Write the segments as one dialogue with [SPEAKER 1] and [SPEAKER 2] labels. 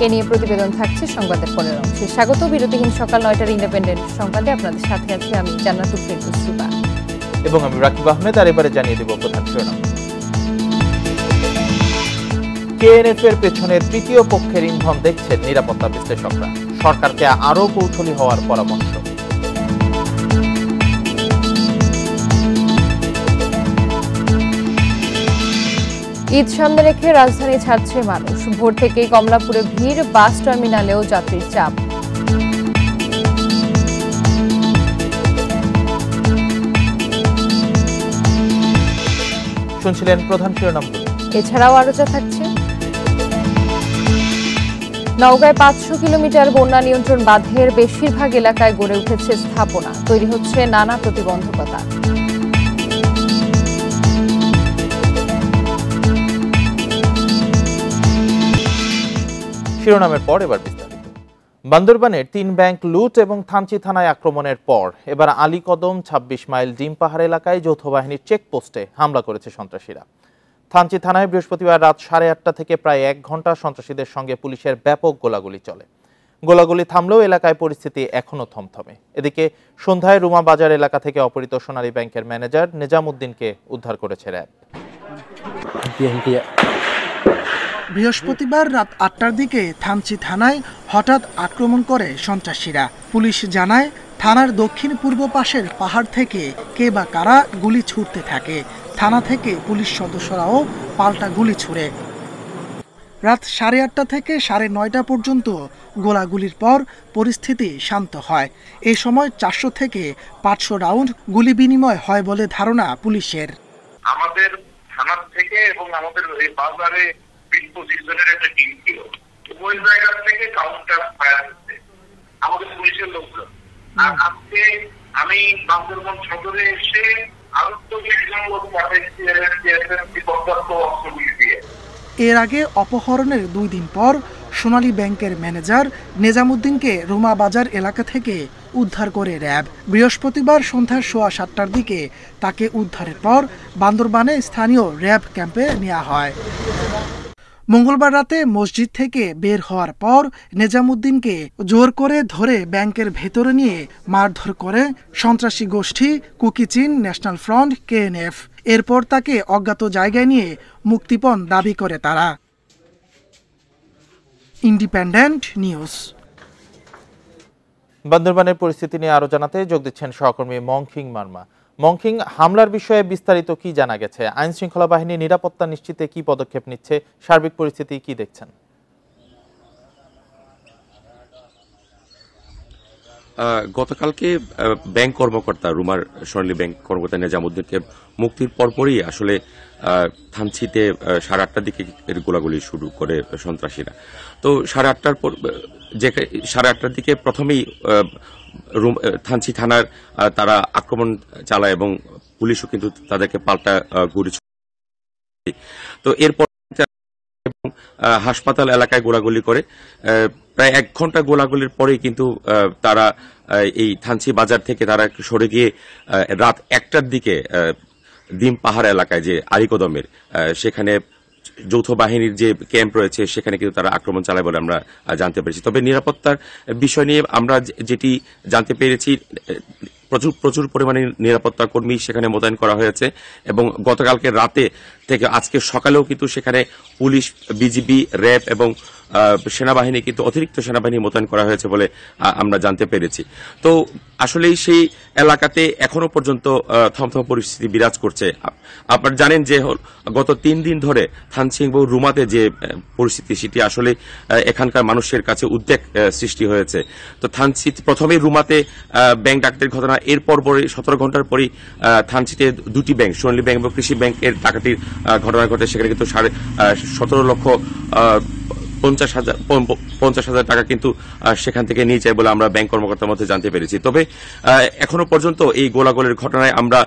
[SPEAKER 1] এ নিয়ে প্রতিবেদন থাকছে সংবাদের পরের অংশে। স্বাগত বিরতিহীন সকাল ৯টার ইন্ডিপেন্ডেন্ট সংবাদে আপনাদের সাথে আছি আমি জান্নাতুল ফেরদৌস সুবা
[SPEAKER 2] এবং আমি রাকিব আহমেদ। আর এবারে জানিয়ে দেব প্রধান শিরোনাম। কেএনএফ এর পেছনের তৃতীয় পক্ষের ইন্ধন দেখছেন নিরাপত্তা বিশ্লেষকরা, সরকারকে আরও কৌশলী হওয়ার পরামর্শ।
[SPEAKER 1] ঈদ সামনে রেখে রাজধানী ছাড়ছে মানুষ, ভোর থেকেই কমলাপুরে ভিড়, বাস টার্মিনালেও যাত্রীর চাপ।
[SPEAKER 2] শুনছিলেন প্রধান শিরোনামগুলো।
[SPEAKER 1] এছাড়াও আরো যা থাকছে, নওগাঁয় ৫০০ কিলোমিটার বন্যা নিয়ন্ত্রণ বাঁধের বেশিরভাগ এলাকায় গড়ে উঠেছে স্থাপনা, তৈরি হচ্ছে নানা প্রতিবন্ধকতা।
[SPEAKER 2] শিরোনামের পর এবার বিস্তারিত। বান্দরবানের ৩ ব্যাংক লুট এবং থানচি থানায় আক্রমণের পর এবার আলীকদম ২৬ মাইল ডিম পাহাড় এলাকায় যৌথ বাহিনীর চেকপোস্টে হামলা করেছে সন্ত্রাসীরা। থানচি থানায় বৃহস্পতিবার রাত ৮:৩০ থেকে প্রায় ১ ঘন্টা সন্ত্রাসীদের সঙ্গে পুলিশের ব্যাপক গোলাগুলি চলে। গোলাগুলি থামলেও এলাকায় পরিস্থিতি এখনো থমথমে। এদিকে সন্ধ্যায় রুমা বাজার এলাকা থেকে অপহৃত সোনালী ব্যাংকের ম্যানেজার নিজামুদ্দিনকে উদ্ধার করেছে র্যাব।
[SPEAKER 3] বৃহস্পতিবার রাত ৮টার দিকে থানচি থানায় হঠাৎ আক্রমণ করে সন্ত্রাসীরা। পুলিশ জানায়, থানার দক্ষিণ পূর্ব পাশের পাহাড় থেকে কে বা কারা গুলি ছুড়তে থাকে। থানা থেকে পুলিশ সদস্যরাও পাল্টা গুলি ছুড়ে। রাত ৮:৩০ থেকে ৯:৩০ পর্যন্ত গোলাগুলির পর পরিস্থিতি শান্ত হয়। এ সময় ৪০০ থেকে ৫০০ রাউন্ড গুলি বিনিময় হয় বলে ধারণা পুলিশের।
[SPEAKER 4] আমাদের থানার থেকে এবং আমাদের বাজারে পজিশনের একটা টিম ছিল, ওই জায়গা থেকে কাউন্টার ফায়ার হচ্ছে আমাদের পুলিশের লোকজন। আর আজকে আমি বান্দরবান সদরে এসে
[SPEAKER 3] এর আগে অপহরণের ২ দিন পর সোনালী ব্যাংকের ম্যানেজার নিজামুদ্দিনকে রুমা বাজার এলাকা থেকে উদ্ধার করে র্যাব। বৃহস্পতিবার সন্ধ্যা ৭:৩০টার দিকে তাকে উদ্ধারের পর বান্দরবানে স্থানীয় র্যাব ক্যাম্পে নেওয়া হয়। মঙ্গলবার রাতে মসজিদ থেকে বের হওয়ার পর নিজামুদ্দিনকে জোর করে ধরে ব্যাংকের ভেতরে নিয়ে মারধর করে সন্ত্রাসী গোষ্ঠী কুকিচিন ন্যাশনাল ফ্রন্ট কেএনএফ। এরপর তাকে অজ্ঞাত জায়গায় নিয়ে মুক্তিপণ দাবি করে তারা। Independent news.
[SPEAKER 2] বান্দরবানের পরিস্থিতি নিয়ে আরো জানাতে যোগ দিচ্ছেন সহকর্মী মংখিং মার্মা। মংখিং, হামলার বিষয়ে বিস্তারিত কি জানা গেছে? আইন শৃঙ্খলা বাহিনী নিরাপত্তা নিশ্চিতে কি পদক্ষেপ নিচ্ছে? সার্বিক পরিস্থিতি কি দেখছেন?
[SPEAKER 5] গতকালকে ব্যাংক কর্মকর্তা রুমার সোনালী ব্যাংক কর্মকর্তা নিজামুদ্দিনকে মুক্তির পরপরই আসলে থানচিতে ৮:৩০টার দিকে গোলাগুলি শুরু করে সন্ত্রাসীরা। তো ৮:৩০টার পর ৮:৩০টার দিকে প্রথমেই থানচি থানার তারা আক্রমণ চালায় এবং পুলিশও কিন্তু তাদেরকে পাল্টা গুলি। তো এরপর হাসপাতাল এলাকায় গোলাগুলি করে প্রায় ১ ঘন্টা গোলাগুলির পরেই কিন্তু তারা এই থানচি বাজার থেকে তারা সরে গিয়ে রাত ১টার দিকে ডিম পাহাড় এলাকায় যে আলীকদমের সেখানে যৌথ বাহিনীর যে ক্যাম্প রয়েছে সেখানে কিন্তু তারা আক্রমণ চালায় বলে আমরা জানতে পেরেছি। তবে নিরাপত্তার বিষয় নিয়ে আমরা যেটি জানতে পেরেছি, প্রচুর পরিমাণে নিরাপত্তা কর্মী সেখানে মোতায়েন করা হয়েছে এবং গতকালকে রাতে থেকে আজকে সকালেও কিন্তু সেখানে পুলিশ, বিজিবি, র্যাব এবং সেনাবাহিনী কিন্তু অতিরিক্ত সেনাবাহিনী মোতায়েন করা হয়েছে বলে আমরা জানতে পেরেছি। তো আসলেই সেই এলাকাতে এখনো পর্যন্ত থমথম পরিস্থিতি বিরাজ করছে। আপনারা জানেন যে গত ৩ দিন ধরে থানচি এবং রুমাতে যে পরিস্থিতি সেটি আসলে এখানকার মানুষের কাছে উদ্বেগ সৃষ্টি হয়েছে। তো থানচি প্রথমেই রুমাতে ব্যাংক ডাকাতির ঘটনা, এরপর ১৭ ঘন্টার পরই থানচিতে ২টি ব্যাংক, সোনালী ব্যাংক এবং কৃষি ব্যাংকের ডাকাতির ঘটনা ঘটে। সেখানে কিন্তু ১৭,৫০,০০০ টাকা কিন্তু সেখান থেকে নিয়ে যায় বলে আমরা ব্যাংক কর্মকর্তার মধ্যে জানতে পেরেছি। তবে এখনো পর্যন্ত এই গোলাগুলির ঘটনায় আমরা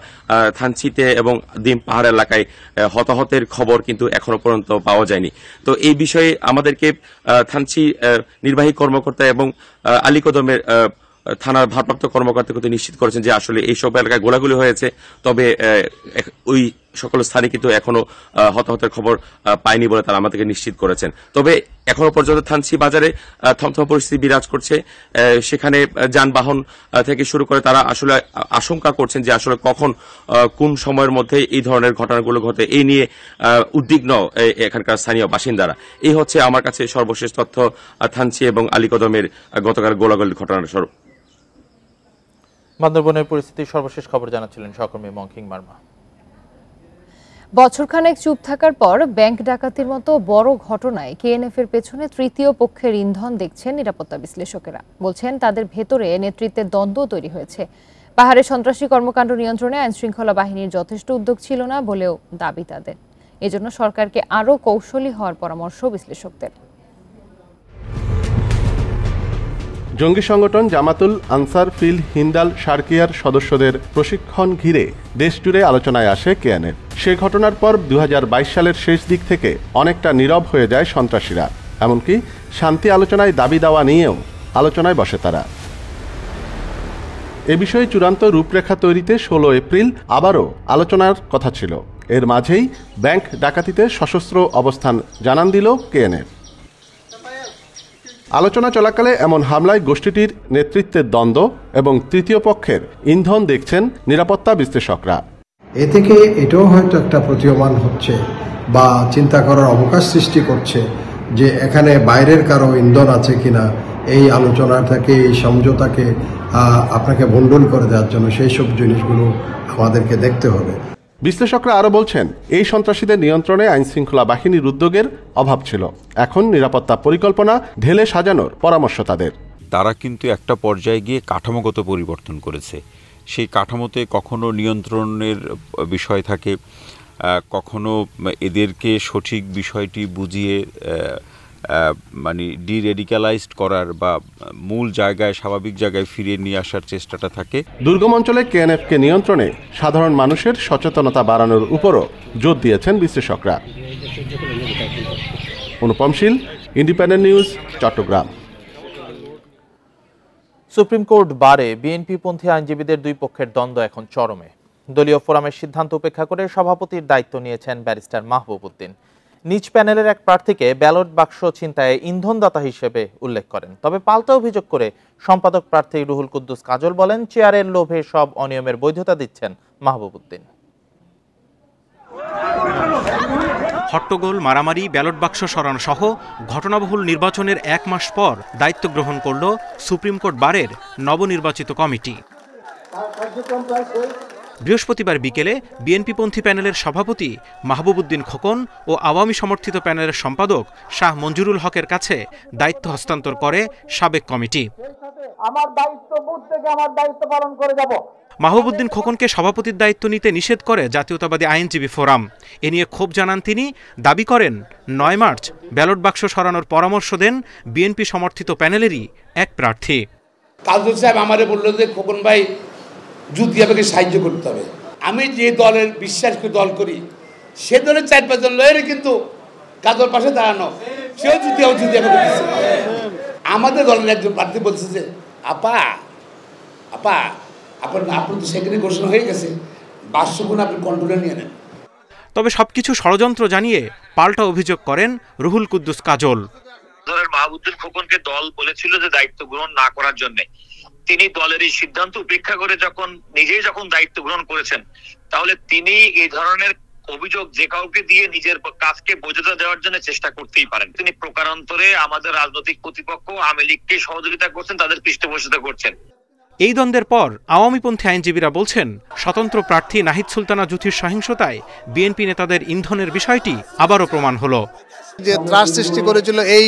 [SPEAKER 5] থানচিতে এবং ডিম পাহাড় এলাকায় হতাহতের খবর কিন্তু এখনো পর্যন্ত পাওয়া যায়নি। তো এই বিষয়ে আমাদেরকে থানচি নির্বাহী কর্মকর্তা এবং আলীকদমের থানার ভারপ্রাপ্ত কর্মকর্তা কিন্তু নিশ্চিত করেছেন যে আসলে এইসব এলাকায় গোলাগুলি হয়েছে। তবে ওই সকল স্থানে কিন্তু এখনো হতাহতের খবর পায়নি বলে তারা আমাদেরকে নিশ্চিত করেছেন। তবে এখনো পর্যন্ত থানচি বাজারে থমথম পরিস্থিতি বিরাজ করছে। সেখানে যানবাহন থেকে শুরু করে তারা আসলে আশঙ্কা করছেন যে আসলে কখন কোন সময়ের মধ্যে এই ধরনের ঘটনাগুলো ঘটে, এই নিয়ে উদ্বিগ্ন এখানকার স্থানীয় বাসিন্দারা। এই হচ্ছে আমার কাছে সর্বশেষ তথ্য থানচি এবং আলীকদমের গতকাল গোলাগুলির ঘটনার স্বরূপ।
[SPEAKER 2] বান্দরবনের পরিস্থিতির সর্বশেষ খবর জানাচ্ছিলেন সহকর্মী মংকিং মার্মা।
[SPEAKER 1] বছরখানেক চুপ থাকার পর ব্যাংক ডাকাতির মতো বড় ঘটনায় কেএনএফ এর পেছনে তৃতীয় পক্ষের ইন্ধন দেখছেন নিরাপত্তা বিশ্লেষকেরা। বলছেন তাদের ভেতরে নেতৃত্বের দ্বন্দ্ব তৈরি হয়েছে। পাহাড়ে সন্ত্রাসী কর্মকাণ্ড নিয়ন্ত্রণে আইনশৃঙ্খলা বাহিনীর যথেষ্ট উদ্যোগ ছিল না বলেও দাবি তাদের। এজন্য সরকারকে আরও কৌশলী হওয়ার পরামর্শ বিশ্লেষকদের।
[SPEAKER 6] জঙ্গি সংগঠন জামাতুল আনসার ফিল হিন্দাল সার্কিয়ার সদস্যদের প্রশিক্ষণ ঘিরে দেশজুড়ে আলোচনায় আসে কেএনএফ। সে ঘটনার পর 2022 সালের শেষ দিক থেকে অনেকটা নীরব হয়ে যায় সন্ত্রাসীরা। এমনকি শান্তি আলোচনায় দাবি দেওয়া নিয়েও আলোচনায় বসে তারা। এ বিষয়ে চূড়ান্ত রূপরেখা তৈরিতে 16 এপ্রিল আবারও আলোচনার কথা ছিল। এর মাঝেই ব্যাংক ডাকাতিতে সশস্ত্র অবস্থান জানান দিল কেএনএফ। আলোচনা চলাকালে এমন হামলায় গোষ্ঠীটির নেতৃত্বের দ্বন্দ্ব এবং তৃতীয় পক্ষের ইন্ধন দেখছেন নিরাপত্তা বিশ্লেষকরা।
[SPEAKER 7] এ থেকে এটাও হয়তো একটা প্রতীয়মান হচ্ছে বা চিন্তা করার অবকাশ সৃষ্টি করছে যে এখানে বাইরের কারো ইন্ধন আছে কিনা এই আলোচনাটাকে, এই সমঝোতাকে আপনাকে ভণ্ডুল করে দেওয়ার জন্য সেই সব জিনিসগুলো আমাদেরকে দেখতে হবে।
[SPEAKER 6] বিশ্লেষকরা আরও বলছেন, এই সন্ত্রাসীদের নিয়ন্ত্রণে আইনশৃঙ্খলা বাহিনীর উদ্যোগের অভাব ছিল। এখন নিরাপত্তা পরিকল্পনা ঢেলে সাজানোর পরামর্শ তাদের।
[SPEAKER 8] তারা কিন্তু একটা পর্যায়ে গিয়ে কাঠামোগত পরিবর্তন করেছে। সেই কাঠামোতে কখনো নিয়ন্ত্রণের বিষয় থাকে, কখনো এদেরকে সঠিক বিষয়টি বুঝিয়ে মানে ডিরেডিক্যালাইজড করার বা মূল জায়গায়, স্বাভাবিক জায়গায় ফিরিয়ে নিয়ে আসার চেষ্টাটা থাকে।
[SPEAKER 6] দুর্গম অঞ্চলে কেএনএফকে নিয়ন্ত্রণে সাধারণ মানুষের সচেতনতা বাড়ানোর উপরও জোর দিয়েছেন বিশ্লেষকরা। Anupam Shil, Independent News, Chattogram.
[SPEAKER 2] Supreme Court বারে বিএনপিপন্থী আইনজীবীদের দুই পক্ষের দ্বন্দ্ব এখন চরমে। দলীয় ফোরামের সিদ্ধান্ত উপেক্ষা করে সভাপতির দায়িত্ব নিয়েছেন ব্যারিস্টার মাহবুব উদ্দিন। নিজ প্যানেলের এক প্রার্থীকে ব্যালট বাক্স ছিনতাইয়ে ইন্ধনদাতা হিসেবে উল্লেখ করেন। তবে পাল্টা অভিযোগ করে সম্পাদক প্রার্থী রুহুল কুদ্দুস কাজল বলেন, চেয়ারের লোভে সব অনিয়মের বৈধতা দিচ্ছেন মাহবুব উদ্দিন।
[SPEAKER 9] হট্টগোল, মারামারি, ব্যালট বাক্স সরানো সহ ঘটনাবহুল নির্বাচনের 1 মাস পর দায়িত্ব গ্রহণ করল সুপ্রিম কোর্ট বারের নবনির্বাচিত কমিটি। বৃহস্পতিবার বিকেলে বিএনপিপন্থী প্যানেলের সভাপতি মাহবুব উদ্দিন খোকন ও আওয়ামী সমর্থিত প্যানেলের সম্পাদক শাহ মঞ্জুরুল হকের কাছে দায়িত্ব হস্তান্তর করে সাবেক কমিটি। মাহবুব উদ্দিন খোকনকে সভাপতির দায়িত্ব নিতে নিষেধ করে জাতীয়তাবাদী আইনজীবী ফোরাম। এ নিয়ে ক্ষোভ জানান তিনি। দাবি করেন, 9 মার্চ ব্যালট বাক্স সরানোর পরামর্শ দেন বিএনপি সমর্থিত প্যানেলেরই এক প্রার্থী।
[SPEAKER 10] কাজল সাহেব আমারে বলল যে খোকন ভাই যুদ্ধ আমাকে সাহায্য করতে হবে। আমি যে দলের বিশ্বাস করে দল করি সে দলের 4-5 জন লয়ের কিন্তু কাজল পাশে দাঁড়ানো, সেও যুদ্ধ আমাকে দিচ্ছে। আমাদের দলের একজন প্রার্থী বলছে যে আপা আপনার তো সেখানে ঘোষণা হয়ে গেছে, বাক্সগুলো আপনি কন্ট্রোলে নিয়ে নেন।
[SPEAKER 9] তবে সবকিছু ষড়যন্ত্র জানিয়ে পাল্টা অভিযোগ করেন রুহুল কুদ্দুস কাজল।
[SPEAKER 11] মাহবুবুদ্দিন খোকনকে দল বলেছিল যে দায়িত্ব গ্রহণ না করার জন্য, তিনি দলের এই সিদ্ধান্ত উপেক্ষা করে নিজেই যখন দায়িত্ব গ্রহণ করেছেন, তাহলে তিনি এই ধরনের অভিযোগ যে কাউকে দিয়ে নিজের কাজকে বৈধতা দেওয়ার জন্য চেষ্টা করতেই পারেন। তিনি প্রকারান্তরে আমাদের রাজনৈতিক প্রতিপক্ষ আওয়ামী লীগকে সহযোগিতা করছেন, তাদের পৃষ্ঠপোষকতা করছেন।
[SPEAKER 9] এই দ্বন্দ্বের পর আওয়ামীপন্থী আইনজীবীরা বলছেন, স্বতন্ত্র প্রার্থী নাহিদ সুলতানা জুথির সহিংসতায় বিএনপি নেতাদের ইন্ধনের বিষয়টি আবারও প্রমাণ হলো।
[SPEAKER 12] যে ত্রাস সৃষ্টি করেছিল এই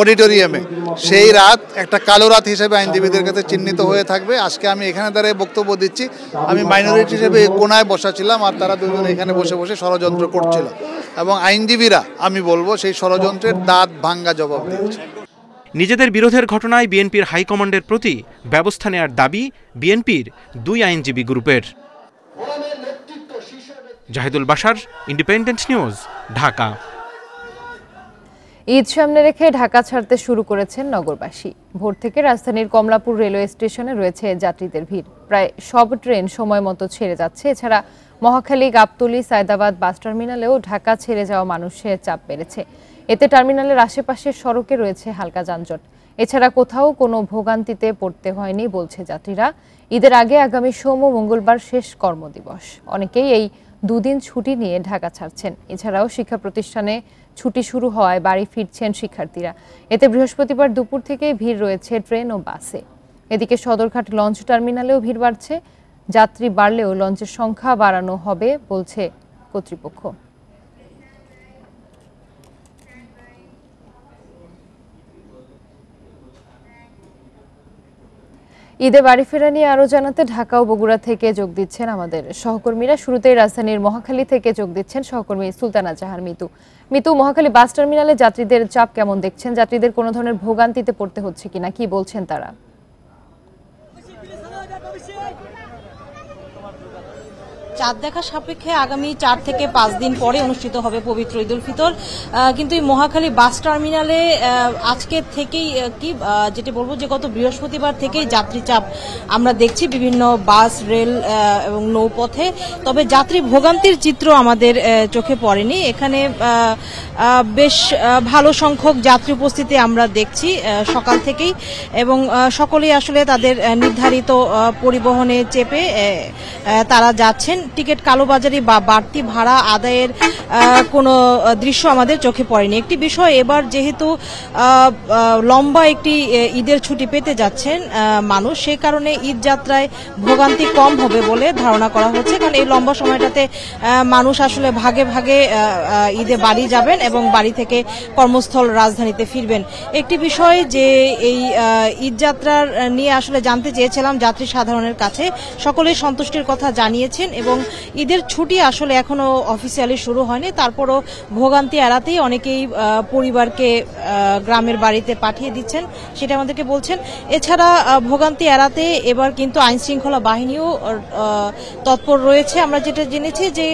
[SPEAKER 12] অডিটোরিয়ামে, সেই রাত একটা কালো রাত হিসেবে আইনজীবীদের কাছে চিহ্নিত হয়ে থাকবে। আজকে আমি এখানে দাঁড়িয়ে বক্তব্য দিচ্ছি, আমি মাইনরিটি হিসেবে কোনায় বসা ছিলাম আর তারা দুজন এখানে বসে বসে ষড়যন্ত্র করছিল এবং আইনজীবীরা, আমি বলবো, সেই ষড়যন্ত্রের দাঁত ভাঙ্গা জবাব দিয়েছে।
[SPEAKER 9] নিজেদের বিরোধের ঘটনায় বিএনপির হাইকমান্ডের প্রতি ব্যবস্থা নেওয়ার দাবি বিএনপির 2 আইনজীবী গ্রুপের। Zahidul Bashar, Independent News, Dhaka.
[SPEAKER 1] ঈদ সামনে রেখে ঢাকা ছাড়তে শুরু করেছেন নগরবাসী। ভোর থেকে রাজধানীর কমলাপুর রেলওয়ে স্টেশনে রয়েছে যাত্রীদের ভিড়। প্রায় সব ট্রেন সময় মতো ছেড়ে যাচ্ছে। এছাড়া মহাখালী, গাবতলী, সায়দাবাদ বাস টার্মিনালেও ঢাকা ছেড়ে যাওয়া মানুষের চাপ বেড়েছে। এতে টার্মিনালের আশেপাশের সড়কে রয়েছে হালকা যানজট। এছাড়া কোথাও কোনো ভোগান্তিতে পড়তে হয়নি বলছে যাত্রীরা। ঈদের আগে আগামী সোম ও মঙ্গলবার শেষ কর্মদিবস। অনেকেই এই দুদিন ছুটি নিয়ে ঢাকা ছাড়ছেন। এছাড়াও শিক্ষা প্রতিষ্ঠানে ছুটি শুরু হওয়ায় বাড়ি ফিরছেন শিক্ষার্থীরা। এতে বৃহস্পতিবার দুপুর থেকেই ভিড় রয়েছে ট্রেন ও বাসে। এদিকে সদরঘাট লঞ্চ টার্মিনালেও ভিড় বাড়ছে। যাত্রী বাড়লেও লঞ্চের সংখ্যা বাড়ানো হবে বলছে কর্তৃপক্ষ। ঈদে বাড়ি ফেরা নিয়ে আরো জানাতে ঢাকা ও বগুড়া থেকে যোগ দিচ্ছেন আমাদের সহকর্মীরা। শুরুতেই রাজধানীর মহাখালী থেকে যোগ দিচ্ছেন সহকর্মী সুলতানা জাহান মিতু। মহাখালী বাস টার্মিনালে যাত্রীদের চাপ কেমন দেখছেন? যাত্রীদের কোনো ধরনের ভোগান্তিতে পড়তে হচ্ছে কিনা, কি বলছেন তারা?
[SPEAKER 13] চাঁদ দেখা সাপেক্ষে আগামী 4 থেকে 5 দিন পরে অনুষ্ঠিত হবে পবিত্র ঈদ উল ফিতর। কিন্তু এই মহাখালী বাস টার্মিনালে আজকে থেকেই যেটা বলবো যে গত বৃহস্পতিবার থেকেই যাত্রী চাপ আমরা দেখছি বিভিন্ন বাস, রেল এবং নৌপথে। তবে যাত্রী ভোগান্তির চিত্র আমাদের চোখে পড়েনি। এখানে বেশ ভালো সংখ্যক যাত্রী উপস্থিতি আমরা দেখছি সকাল থেকেই, এবং সকলেই আসলে তাদের নির্ধারিত পরিবহনে চেপে তারা যাচ্ছেন। টিকিট কালোবাজারি বা বাড়তি ভাড়া আদায়ের কোনো দৃশ্য আমাদের চোখে পড়েনি। একটি বিষয়, এবার যেহেতু লম্বা একটি ঈদের ছুটি পেতে যাচ্ছেন মানুষ, সেই কারণে ঈদ যাত্রায় ভোগান্তি কম হবে বলে ধারণা করা হচ্ছে। কারণ এই লম্বা সময়টাতে মানুষ আসলে ভাগে ভাগে ঈদে বাড়ি যাবেন এবং বাড়ি থেকে কর্মস্থল রাজধানীতে ফিরবেন। একটি বিষয় যে এই ঈদ যাত্রার নিয়ে আসলে জানতে চেয়েছিলাম যাত্রী সাধারণের কাছে, সকলেই সন্তুষ্টির কথা জানিয়েছেন এবং ঈদের ছুটি আসলে এখনো অফিসিয়ালি শুরু হয়নি। তারপরও ভোগান্তি এড়াতেই অনেকেই পরিবারকে গ্রামের বাড়িতে পাঠিয়ে দিচ্ছেন, সেটা আমাদেরকে বলছেন। এছাড়া ভোগান্তি এড়াতে এবার কিন্তু আইন শৃঙ্খলা বাহিনীও তৎপর রয়েছে। আমরা যেটা জেনেছি যে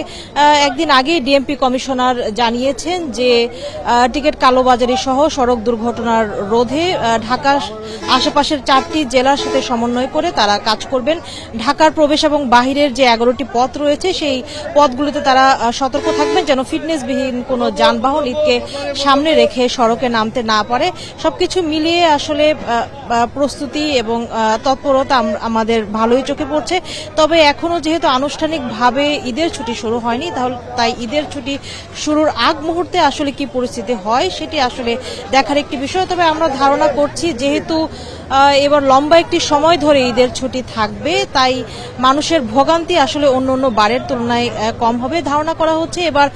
[SPEAKER 13] একদিন আগেই ডিএমপি কমিশনার জানিয়েছেন যে টিকিট কালোবাজারি সহ সড়ক দুর্ঘটনার রোধে ঢাকার আশেপাশের 4টি জেলার সাথে সমন্বয় করে তারা কাজ করবেন। ঢাকার প্রবেশ এবং বাহিরের যে 11টি পথ রয়েছে সেই পথগুলোতে তারা সতর্ক থাকবেন যেন ফিটনেসবিহীন কোনো যানবাহন ঈদকে সামনে রেখে সড়কে নামতে না পারে। সবকিছু মিলিয়ে আসলে প্রস্তুতি এবং তৎপরতা আমাদের ভালোই চোখে পড়ছে। তবে এখনো যেহেতু আনুষ্ঠানিকভাবে ঈদের ছুটি শুরু হয়নি, তাই ঈদের ছুটি শুরুর আগ মুহূর্তে আসলে কি পরিস্থিতি হয় সেটি আসলে দেখার একটি বিষয়। তবে আমরা ধারণা করছি যেহেতু এবার লম্বা একটি সময় ধরে ঈদের ছুটি থাকবে, তাই মানুষের ভোগান্তি আসলে অন্য বারের তুলনায় কম হবে। ধারণা করা হচ্ছে এবার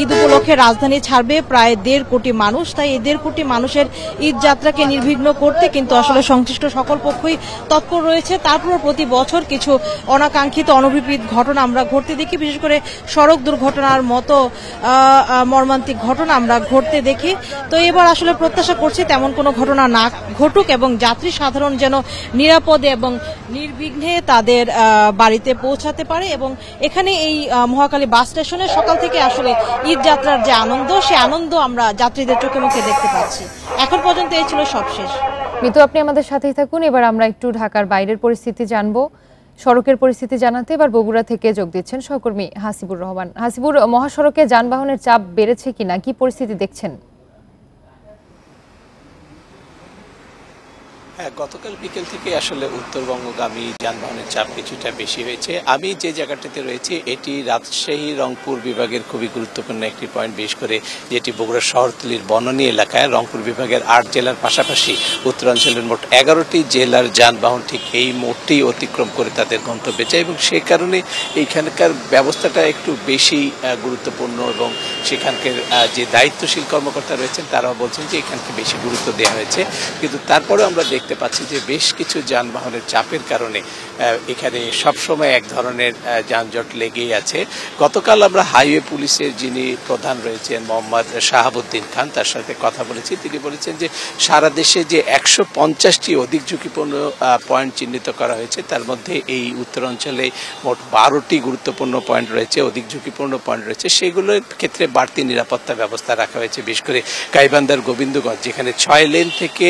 [SPEAKER 13] ঈদ উপলক্ষে রাজধানী ছাড়বে প্রায় 1.5 কোটি মানুষ। তাই 1.5 কোটি মানুষের ঈদ যাত্রাকে নির্বিঘ্ন করতে কিন্তু আসলে সংশ্লিষ্ট সকল পক্ষই তৎপর রয়েছে। তারপর প্রতি বছর কিছু অনাকাঙ্ক্ষিত অনভিপ্রেত ঘটনা আমরা ঘটতে দেখি, বিশেষ করে সড়ক দুর্ঘটনার মতো মর্মান্তিক ঘটনা আমরা ঘটতে দেখি। তো এবার আসলে প্রত্যাশা করছি তেমন কোনো ঘটনা না ঘটুক এবং যাত্রী সাধারণ যেন নিরাপদে এবং নির্বিঘ্নে তাদের বাড়িতে পৌঁছাতে পারে। এবং এখানে এই মহাখালী বাস স্টেশনে সকাল থেকে আসলে ঈদ যাত্রার যে আনন্দ, সে আনন্দ আমরা যাত্রীদের চোখে মুখে দেখতে পাচ্ছি। এখন পর্যন্ত এই ছিল সবশেষ।
[SPEAKER 1] মিতু, আপনি আমাদের সাথেই থাকুন। এবার আমরা একটু ঢাকার বাইরের পরিস্থিতি জানবো। সড়কের পরিস্থিতি জানাতে এবার বগুড়া থেকে যোগ দিচ্ছেন সহকর্মী হাসিবুর রহমান। হাসিবুর, মহাসড়কে যানবাহনের চাপ বেড়েছে কিনা, কি পরিস্থিতি দেখছেন?
[SPEAKER 14] হ্যাঁ, গতকাল বিকেল থেকে আসলে উত্তরবঙ্গগামী যানবাহনের চাপ কিছুটা বেশি হয়েছে। আমি যে জায়গাটিতে রয়েছি এটি রাজশাহী রংপুর বিভাগের খুবই গুরুত্বপূর্ণ একটি পয়েন্ট, বিশেষ করে যেটি বগুড়া শহরতলির বনানী এলাকায়। রংপুর বিভাগের 8 জেলার পাশাপাশি উত্তরাঞ্চলের মোট 11টি জেলার যানবাহন ঠিক এই মোড়টি অতিক্রম করে তাদের গন্তব্যে যায় এবং সে কারণে এইখানকার ব্যবস্থাটা একটু বেশি গুরুত্বপূর্ণ এবং সেখানকার যে দায়িত্বশীল কর্মকর্তা রয়েছেন তারাও বলছেন যে এখানকে বেশি গুরুত্ব দেওয়া হয়েছে। কিন্তু তারপরেও আমরা দেখছি দেখতে পাচ্ছি যে বেশ কিছু যানবাহনের চাপের কারণে এখানে সবসময় এক ধরনের যানজট লেগেই আছে। গতকাল আমরা হাইওয়ে পুলিশের যিনি প্রধান রয়েছেন মোহাম্মদ শাহাবুদ্দিন খান, তার সাথে কথা বলেছি। তিনি বলেছেন যে সারা দেশে যে 150টি অধিক ঝুঁকিপূর্ণ পয়েন্ট চিহ্নিত করা হয়েছে, তার মধ্যে এই উত্তরাঞ্চলে মোট 12টি গুরুত্বপূর্ণ পয়েন্ট রয়েছে, অধিক ঝুঁকিপূর্ণ পয়েন্ট রয়েছে। সেগুলোর ক্ষেত্রে বাড়তি নিরাপত্তা ব্যবস্থা রাখা হয়েছে। বিশেষ করে গাইবান্ধার গোবিন্দগঞ্জ, যেখানে 6 লেন থেকে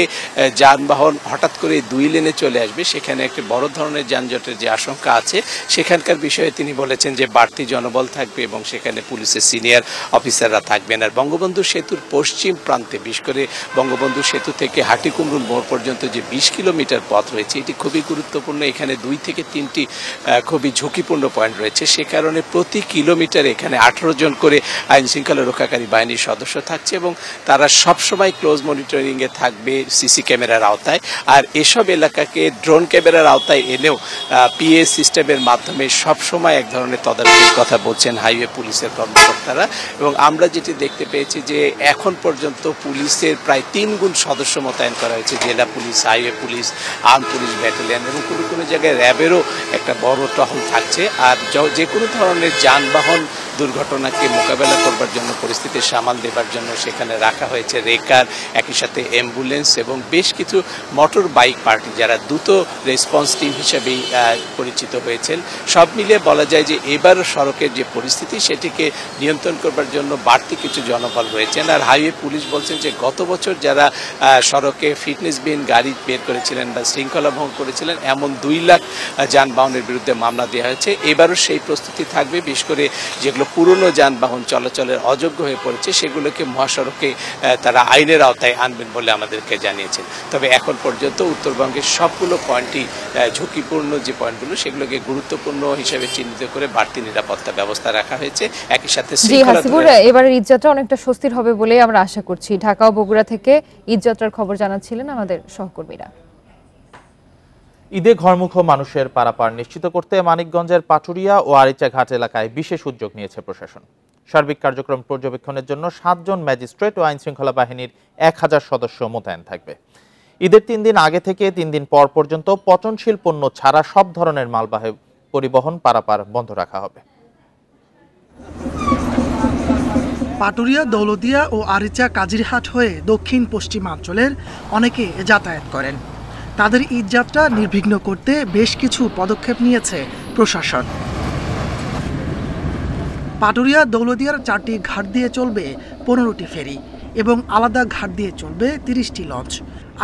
[SPEAKER 14] যানবাহন হঠাৎ করে 2 লেনে চলে আসবে, সেখানে একটি বড় ধরনের যানজটের যে আশঙ্কা আছে, সেখানকার বিষয়ে তিনি বলেছেন যে বাড়তি জনবল থাকবে এবং সেখানে পুলিশের সিনিয়র অফিসাররা থাকবেন। আর বঙ্গবন্ধু সেতুর পশ্চিম প্রান্তে, বিশেষ করে বঙ্গবন্ধু সেতু থেকে হাটিকুমরুল মোড় পর্যন্ত যে 20 কিলোমিটার পথ রয়েছে, এটি খুবই গুরুত্বপূর্ণ। এখানে 2 থেকে 3টি খুবই ঝুঁকিপূর্ণ পয়েন্ট রয়েছে। সে কারণে প্রতি কিলোমিটারে এখানে 18 জন করে আইন শৃঙ্খলা রক্ষাকারী বাহিনীর সদস্য থাকছে এবং তারা সবসময় ক্লোজ মনিটরিংয়ে থাকবে সিসি ক্যামেরার আওতায়। আর এসব এলাকাকে ড্রোন ক্যামেরার আওতায় এনেও পিএ সিস্টেমের মাধ্যমে সবসময় এক ধরনের তদারকির কথা বলছেন হাইওয়ে পুলিশের কর্মকর্তারা। এবং আমরা যেটি দেখতে পেয়েছি যে এখন পর্যন্ত পুলিশের প্রায় 3 গুণ সদস্য মোতায়েন করা হয়েছে, জেলা police, highway police, arm police battalion এবং কোনো জায়গায় র্যাবেরও একটা বড় টহল থাকছে। আর যে কোনো ধরনের যানবাহন দুর্ঘটনাকে মোকাবেলা করবার জন্য, পরিস্থিতি সামাল দেবার জন্য সেখানে রাখা হয়েছে রেকার, একই সাথে অ্যাম্বুলেন্স এবং বেশ কিছু মোটর বাইক পার্টি, যারা দ্রুত রেসপন্স টিম হিসেবেই পরিচিত হয়েছেন। সব মিলিয়ে বলা যায় যে এবার সড়কের যে পরিস্থিতি, সেটিকে নিয়ন্ত্রণ করবার জন্য বাড়তি কিছু জনবল রয়েছেন। আর হাইওয়ে পুলিশ বলছেন যে গত বছর যারা সড়কে ফিটনেসবিহীন গাড়ি বের করেছিলেন বা শৃঙ্খলা ভঙ্গ করেছিলেন, এমন 2 লাখ যানবাহনের বিরুদ্ধে মামলা দেওয়া হয়েছে। এবারও সেই প্রস্তুতি থাকবে। বিশেষ করে যেগুলো পুরনো যানবাহন চলাচলের অযোগ্য হয়ে পড়েছে, সেগুলোকে মহাসড়কে তারা আইনের আওতায় আনবেন বলে আমাদেরকে জানিয়েছেন। তবে এখন পর্যন্ত উত্তরবঙ্গের সবগুলো পয়েন্টই ঝুঁকিপূর্ণ যে পয়েন্টগুলো, সেগুলোকে গুরুত্বপূর্ণ হিসেবে চিহ্নিত করে বাড়তি নিরাপত্তা ব্যবস্থা রাখা হয়েছে। একই সাথে
[SPEAKER 1] এবারের ঈদযাত্রা অনেকটা স্বস্তির হবে বলে আমরা আশা করছি। ঢাকা ও বগুড়া থেকে ঈদযাত্রার খবর জানাচ্ছিলেন আমাদের সহকর্মীরা।
[SPEAKER 2] ঈদে ঘরমুখ মানুষের পারাপার নিশ্চিত করতে মানিকগঞ্জের পাটুরিয়া ও আরিচা ঘাট এলাকায় বিশেষ উদ্যোগ নিয়েছে প্রশাসন। সার্বিক কার্যক্রম পর্যবেক্ষণের জন্য 7 জন ম্যাজিস্ট্রেট ও আইন শৃঙ্খলা বাহিনীর 1000 সদস্য মোতায়েন থাকবে। ঈদের 3 দিন আগে থেকে 3 দিন পর পর্যন্ত পচনশীল পণ্য ছাড়া সব ধরনের মালবাহী পরিবহন পারাপার বন্ধ রাখা হবে।
[SPEAKER 3] পাটুরিয়া, দৌলতদিয়া ও আরিচা কাজিরহাট হয়ে দক্ষিণ পশ্চিমাঞ্চলের অনেকে যাতায়াত করেন। তাদের ঈদযাত্রা নির্বিঘ্ন করতে বেশ কিছু পদক্ষেপ নিয়েছে প্রশাসন। পাটুরিয়া, দৌলতদিয়ার 4টি ঘাট দিয়ে চলবে 15টি ফেরি এবং আলাদা ঘাট দিয়ে চলবে 30টি লঞ্চ।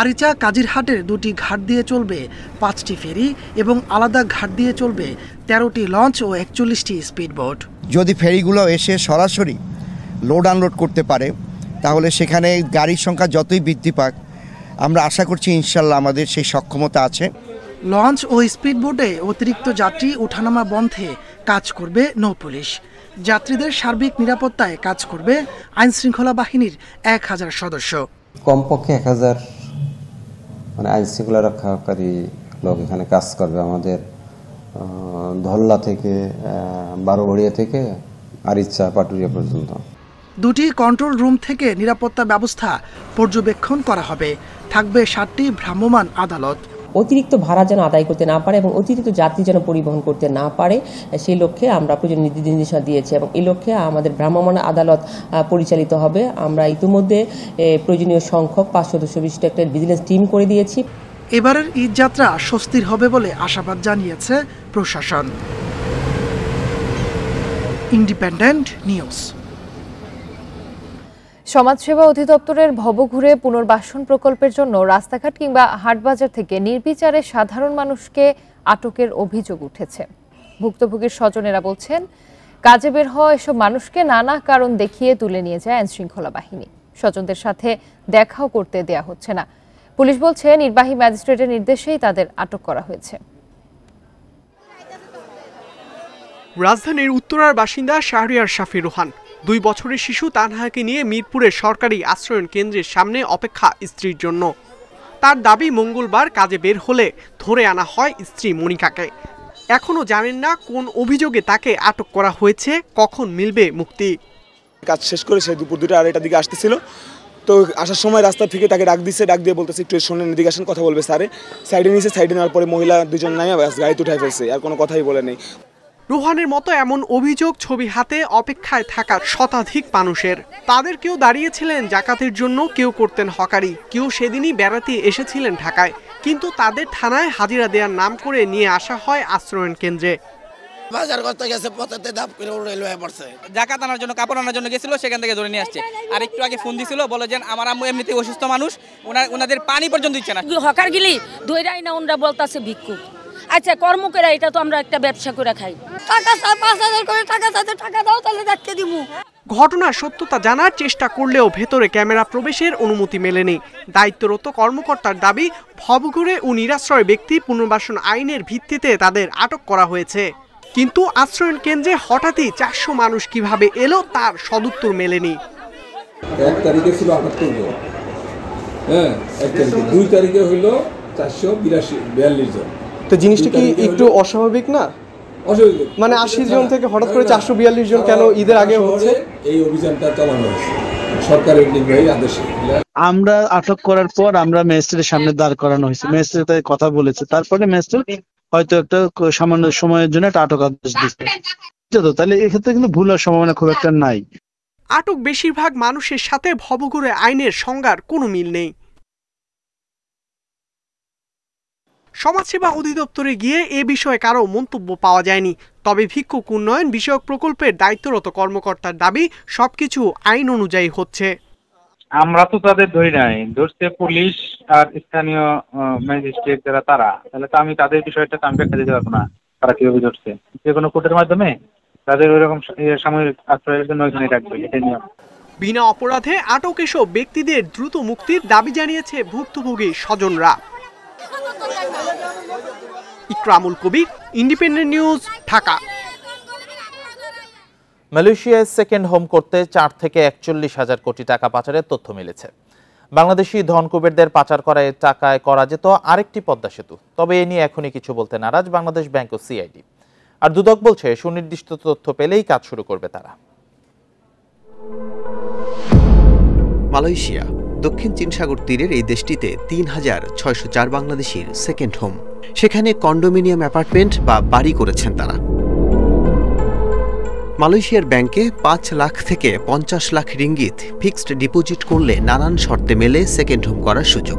[SPEAKER 3] আরিচা কাজিরহাটের 2টি ঘাট দিয়ে চলবে 5টি ফেরি এবং আলাদা ঘাট দিয়ে চলবে 13টি লঞ্চ ও 41টি স্পিডবোট।
[SPEAKER 15] যদি ফেরিগুলো এসে সরাসরি লোড আনলোড করতে পারে, তাহলে সেখানে গাড়ির সংখ্যা যতই বৃদ্ধি পাক, আমরা আশা করছি ইনশাল্লাহ আমাদের সেই সক্ষমতা আছে।
[SPEAKER 3] লঞ্চ ও স্পিডবোটে অতিরিক্ত যাত্রী ওঠানামা বন্ধে কাজ করবে নৌ পুলিশ। যাত্রীদের সার্বিক নিরাপত্তায় কাজ করবে আইন শৃঙ্খলা বাহিনীর 1000 সদস্য।
[SPEAKER 16] কমপক্ষে 1000 আইন শৃঙ্খলা রক্ষাকারী লোক এখানে কাজ করবে। আমাদের ধল্লা থেকে বারোঘড়িয়া থেকে আরিচা পাটুরিয়া পর্যন্ত
[SPEAKER 3] 2টি কন্ট্রোল রুম থেকে নিরাপত্তা ব্যবস্থা পর্যবেক্ষণ করা হবে। থাকবে 7টি ভ্রাম্যমাণ আদালত।
[SPEAKER 17] অতিরিক্ত ভাড়া যেন আদায় করতে না পারে এবং অতিরিক্ত যাত্রী যেন পরিবহন করতে না পারে, সেই লক্ষ্যে আমরা প্রয়োজনীয় নির্দেশনা দিয়েছি এবং এই লক্ষ্যে আমাদের ভ্রাম্যমাণ আদালত পরিচালিত হবে। আমরা ইতিমধ্যে প্রয়োজনীয় সংখ্যক 5 সদস্য বিশিষ্ট একটা ভিজিলেন্স টিম করে দিয়েছি।
[SPEAKER 3] এবারের ঈদযাত্রা স্বস্তির হবে বলে আশাবাদ জানিয়েছে প্রশাসন। Independent news.
[SPEAKER 1] সমাজসেবা অধিদপ্তরের ভবঘুরে পুনর্বাসন প্রকল্পের জন্য রাস্তাঘাট কিংবা হাটবাজার থেকে নির্বিচারে সাধারণ মানুষকে আটকের অভিযোগ উঠেছে। ভুক্তভোগীর স্বজনেরা বলছেন, কাজে বের হওয়া এসব মানুষকে নানা কারণ দেখিয়ে তুলে নিয়ে যায় আইনশৃঙ্খলা বাহিনী। স্বজনদের সাথে দেখাও করতে দেয়া হচ্ছে না। পুলিশ বলছে, নির্বাহী ম্যাজিস্ট্রেটের নির্দেশেই তাদের আটক করা হয়েছে।
[SPEAKER 18] রাজধানীর উত্তরার বাসিন্দা শাহরিয়ার শাফি রোহান 2 বছরের শিশু তানহাকে নিয়ে মিরপুরের সরকারি আশ্রয়ন কেন্দ্রের সামনে অপেক্ষা স্ত্রীর জন্য। তার দাবি, মঙ্গলবার কাজে বের হলে ধরে আনা হয় স্ত্রী মনিকাকে। এখনো জানেন না কোন অভিযোগে তাকে আটক করা হয়েছে, কখন মিলবে মুক্তি।
[SPEAKER 19] কাজ শেষ করে সে দুপুর 2টা 2:30টার দিকে আসতেছিল, তো তো আসার সময় রাস্তা থেকে তাকে ডাক দিয়ে বলতেছে একটু শোনেন, এদিকে আসেন, কথা বলবে স্যারে। সাইডে নিয়েছে, সাইডে নেওয়ার পরে মহিলা দুজন নাই গাড়িতে উঠাই ফেলছে, আর কোনো কথাই বলে নেই।
[SPEAKER 18] রোহানের মতো এমন অভিযোগ ছবি হাতে অপেক্ষায় থাকা শতাধিক মানুষের। তাদের কেউ দাঁড়িয়েছিলেন জাকাতের জন্য, কেউ করতেন হকারি, কেউ সেদিনই বেড়াতে এসেছিলেন ঢাকায়, কিন্তু তাদের থানায় হাজিরা দেওয়ার নাম করে নিয়ে আসা হয় আশ্রয়ণ কেন্দ্রে।
[SPEAKER 20] বাজার করতে গেছে, পথেতে দাপ করে রেলওয়ে পড়ছে, জাকাত আনার জন্য, কাপড় আনার জন্য গেছিল, সেখান থেকে ধরে নিয়ে আসছে। আর একটু আগে ফোন দিছিল, বলে যে আমার আম্মু এমনিতে অসুস্থ মানুষ, ওনাদের পানি পর্যন্ত দিচ্ছে না।
[SPEAKER 21] হকার গিলি ধৈরাই না, ওনরা বলতাছে ভিক্ষুক। আচ্ছা কর্মকেরা, এটা তো আমরা একটা ব্যবসা করে খাই। টাকা 5,000 করে টাকা চাইতে, টাকা দাও তাহলে দেখতে দিব।
[SPEAKER 18] ঘটনার সত্যতা জানার চেষ্টা করলেও ভেতরে ক্যামেরা প্রবেশের অনুমতি মেলেনি। দায়িত্বরত কর্মকর্তার দাবি, ভবঘুরে ও নিরাশ্রয় ব্যক্তি পুনর্বাসন আইনের ভিত্তিতে তাদের আটক করা হয়েছে। কিন্তু আশ্রয়ণ কেন্দ্রে হঠাৎই 400 মানুষ কিভাবে এলো তার সদুত্তর মেলেনি।
[SPEAKER 22] 1 তারিখে ছিল 78 জন, হ্যাঁ 1 তারিখে, 2 তারিখে হইল 442 জন।
[SPEAKER 23] তো জিনিসটা কি একটু অস্বাভাবিক না?
[SPEAKER 22] অস্বাভাবিক
[SPEAKER 23] মানে 80 জন থেকে হঠাৎ করে 442 জন কেন ঈদের আগে হচ্ছে?
[SPEAKER 22] এই অভিযানটা চালানো হয়েছে সরকারের নির্বাহী আদেশে।
[SPEAKER 24] আমরা আটক করার পর আমরা ম্যাজিস্ট্রেটের সামনে দাঁড় করানো হয়েছে, ম্যাজিস্ট্রেট কথা বলেছে, তারপরে ম্যাজিস্ট্রেট হয়তো একটা সামান্য সময়ের জন্য একটা আটক আদেশ দিচ্ছে। তাহলে এক্ষেত্রে কিন্তু ভুল হওয়ার সম্ভাবনা খুব একটা নাই।
[SPEAKER 18] আটক বেশিরভাগ মানুষের সাথে ভবঘুরে আইনের সংজ্ঞার কোনো মিল নেই। সমাজসেবা অধিদপ্তরে গিয়ে এ বিষয়ে কারো মন্তব্য পাওয়া যায়নি। তবে ভিক্ষুক উন্নয়ন বিষয়ক প্রকল্পের দায়িত্বরত কর্মকর্তার দাবি, সবকিছু আইন অনুযায়ী হচ্ছে।
[SPEAKER 25] আমরা তো তাদের ধরি নাই, ধরছে পুলিশ আর স্থানীয় ম্যাজিস্ট্রেট যারা, তারা। তাহলে তো আমি তাদের বিষয়টা আমি ব্যাখ্যা দিতে পারবো না তারা কিভাবে ধরছে। যে কোনো কোর্টের মাধ্যমে তাদের ওইরকম সাময়িক আশ্রয়ের জন্য ওইখানে রাখবে, এটাই নিয়ম।
[SPEAKER 18] বিনা অপরাধে আটক এসব ব্যক্তিদের দ্রুত মুক্তির দাবি জানিয়েছে ভুক্তভোগী স্বজনরা। ইকরামুল কবির, ইন্ডিপেন্ডেন্ট নিউজ, ঢাকা।
[SPEAKER 2] মালয়েশিয়ায় সেকেন্ড হোম করতে 4 থেকে 41,000 কোটি টাকা পাচারের তথ্য মিলেছে। বাংলাদেশি ধনকুবেরদের পাচার করা এই টাকায় করা যেত আরেকটি পদ্মা সেতু। তবে এ নিয়ে এখনই কিছু বলতে নারাজ বাংলাদেশ ব্যাংক ও সিআইডি। আর দুদক বলছে, সুনির্দিষ্ট তথ্য পেলেই কাজ শুরু করবে তারা।
[SPEAKER 26] মালয়েশিয়া দক্ষিণ চীন সাগর তীরের এই দেশটিতে 3,604 বাংলাদেশির সেকেন্ড হোম। সেখানে কন্ডোমিনিয়াম অ্যাপার্টমেন্ট বা বাড়ি করেছেন তারা। মালয়েশিয়ার ব্যাংকে 5 লাখ থেকে 50 লাখ রিঙ্গিত ফিক্সড ডিপোজিট করলে নানান শর্তে মেলে সেকেন্ড হোম করার সুযোগ।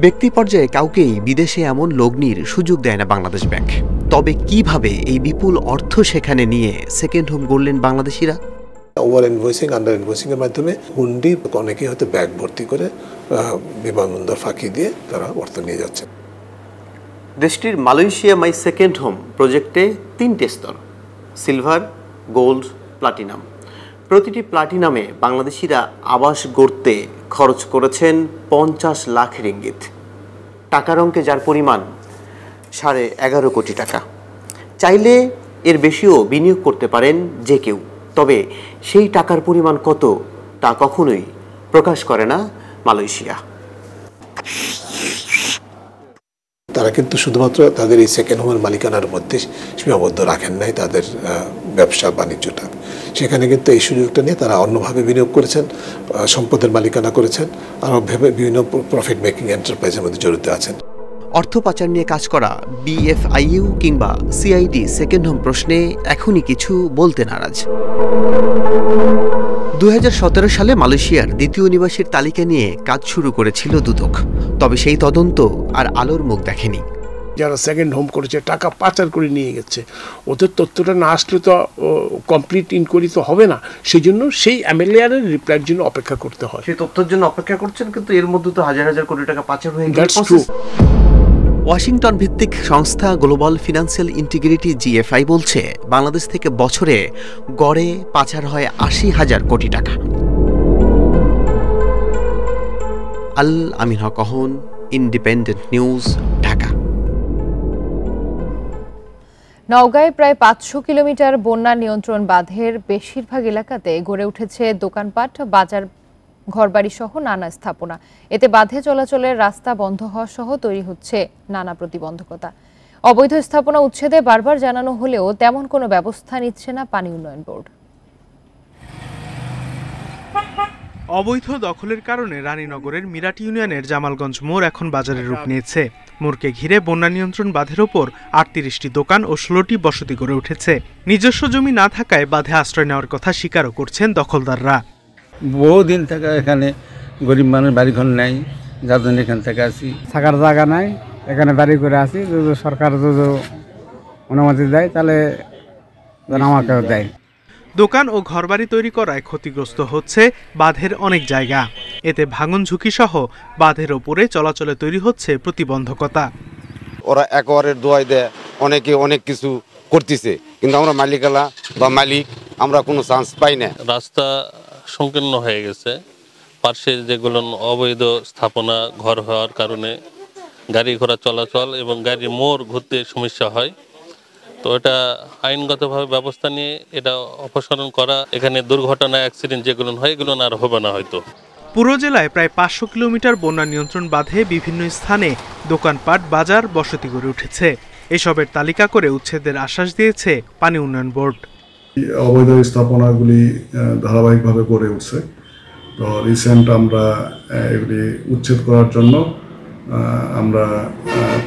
[SPEAKER 26] ব্যক্তি পর্যায়ে কাউকেই বিদেশে এমন লগ্নির সুযোগ দেয় না বাংলাদেশ ব্যাংক। তবে কিভাবে এই বিপুল অর্থ সেখানে নিয়ে সেকেন্ড হোম গড়লেন বাংলাদেশিরা?
[SPEAKER 27] ওভার ইনভয়েসিং, আন্ডার ইনভয়েসিং এর মাধ্যমে হুন্ডি অনেকেই হয়তো ব্যাগ ভর্তি করে বিমানবন্দর ফাঁকি দিয়ে তারা অর্থ নিয়ে যাচ্ছে।
[SPEAKER 26] দেশটির মালয়েশিয়া মাই সেকেন্ড হোম প্রজেক্টে 3টে স্তর, সিলভার, গোল্ড, প্লাটিনাম। প্রতিটি প্লাটিনামে বাংলাদেশিরা আবাস গড়তে খরচ করেছেন 50 লাখ রিঙ্গিত। টাকার অঙ্কে যার পরিমাণ 11.5 কোটি টাকা। চাইলে এর বেশিও বিনিয়োগ করতে পারেন যে কেউ। তবে সেই টাকার পরিমাণ কত তা কখনোই প্রকাশ করে না মালয়েশিয়া।
[SPEAKER 27] তারা কিন্তু শুধুমাত্র তাদের এই সেকেন্ড হোমের মালিকানার মধ্যে সীমাবদ্ধ রাখেন নাই তাদের ব্যবসা বাণিজ্যটা। সেখানে কিন্তু এই সুযোগটা নিয়ে তারা অন্যভাবে বিনিয়োগ করেছেন, সম্পদের মালিকানা করেছেন, আরও ভেবে বিভিন্ন প্রফিট মেকিং এন্টারপ্রাইজের মধ্যে জড়িত আছেন।
[SPEAKER 26] অর্থ পাচার নিয়ে কাজ করা বিএফআইইউ কিংবা সিআইডি সেকেন্ড হোম প্রশ্নে এখনই কিছু বলতে নারাজ। 2017 সালে মালয়েশিয়ার দ্বিতীয় নিবাসীর তালিকা নিয়ে কাজ শুরু করেছিল দুদক। তবে সেই তদন্ত আর আলোর মুখ দেখেনি।
[SPEAKER 28] যারা সেকেন্ড হোম করেছে, টাকা পাচার করে নিয়ে গেছে, ওদের তথ্যটা না আসলে তো কমপ্লিট ইনকোয়ারি তো হবে না। সেই জন্য সেই এমএলএর রিপ্লাইয়ের জন্য অপেক্ষা করতে হয়।
[SPEAKER 26] সেই তথ্যের জন্য অপেক্ষা করছেন, কিন্তু এর মধ্যে তো হাজার হাজার কোটি টাকা পাচার হয়ে
[SPEAKER 28] গেছে।
[SPEAKER 26] ওয়াশিংটন ভিত্তিক সংস্থা গ্লোবাল ফিনান্সিয়াল ইন্টিগ্রিটি জিএফআই বলছে, বাংলাদেশ থেকে বছরে গড়ে পাচার হয় 80,000 কোটি টাকা। আল আমিন হক অহন, ইন্ডিপেন্ডেন্ট নিউজ, ঢাকা।
[SPEAKER 1] নওগাঁয় প্রায় 500 কিলোমিটার বন্যা নিয়ন্ত্রণ বাঁধের বেশিরভাগ এলাকাতে গড়ে উঠেছে দোকানপাট, বাজার, ঘরবাড়ি সহ নানা স্থাপনা। এতে বাঁধে চলাচলের রাস্তা বন্ধ হওয়া সহ তৈরি হচ্ছে নানা প্রতিবন্ধকতা। অবৈধ স্থাপনা উচ্ছেদে বারবার জানানো হলেও তেমন কোনো ব্যবস্থা নিচ্ছে না পানি উন্নয়ন বোর্ড।
[SPEAKER 18] অবৈধ দখলের কারণে রানীনগরের মিরাট ইউনিয়নের জামালগঞ্জ মোড় এখন বাজারের রূপ নিয়েছে। মোড়কে ঘিরে বন্যা নিয়ন্ত্রণ বাঁধের ওপর ৩৮টি দোকান ও ১৬টি বসতি গড়ে উঠেছে। নিজস্ব জমি না থাকায় বাঁধে আশ্রয় নেওয়ার কথা স্বীকারও করছেন দখলদাররা।
[SPEAKER 4] বহুদিন থেকে এখানে গরিব মানুষ বাড়িঘর নেই, যার জন্য এখান থেকে আসি। থাকার জায়গা নাই, এখানে বাড়ি করে আসি। যদি সরকার যদি অনুমতি দেয় তাহলে আমাকেও দেয়।
[SPEAKER 18] দোকান ও ঘরবাড়ি তৈরি করায় ক্ষতিগ্রস্ত হচ্ছে বাঁধের অনেক জায়গা। এতে ভাঙন ঝুঁকি সহ বাঁধের ওপরে চলাচলে তৈরি হচ্ছে প্রতিবন্ধকতা।
[SPEAKER 5] ওরা একবারের দোয়াই দেয়, অনেকে অনেক কিছু করতেছে, কিন্তু আমরা মালিকালা বা মালিক আমরা কোনো চান্স পাই না।
[SPEAKER 6] রাস্তা সংকীর্ণ হয়ে গেছে, পার্শ্বে যেগুলো অবৈধ স্থাপনা ঘর হওয়ার কারণে গাড়ি ঘোড়া চলাচল এবং গাড়ির মোড় ঘুরতে সমস্যা হয়। তো এটা আইনগতভাবে ব্যবস্থা নিয়ে এটা অপসারণ করা, এখানে দুর্ঘটনা অ্যাক্সিডেন্ট যেগুলো হয় এগুলো আর হবে না হয়তো।
[SPEAKER 18] পুরো জেলায় প্রায় ৫০০ কিলোমিটার বন্যা নিয়ন্ত্রণ বাঁধে বিভিন্ন স্থানে দোকানপাট, বাজার, বসতি গড়ে উঠেছে। এসবের তালিকা করে উচ্ছেদের আশ্বাস দিয়েছে পানি উন্নয়ন বোর্ড।
[SPEAKER 7] অবৈধ স্থাপনাগুলি ধারাবাহিকভাবে গড়ে উঠছে। তো রিসেন্ট আমরা এগুলি উচ্ছেদ করার জন্য আমরা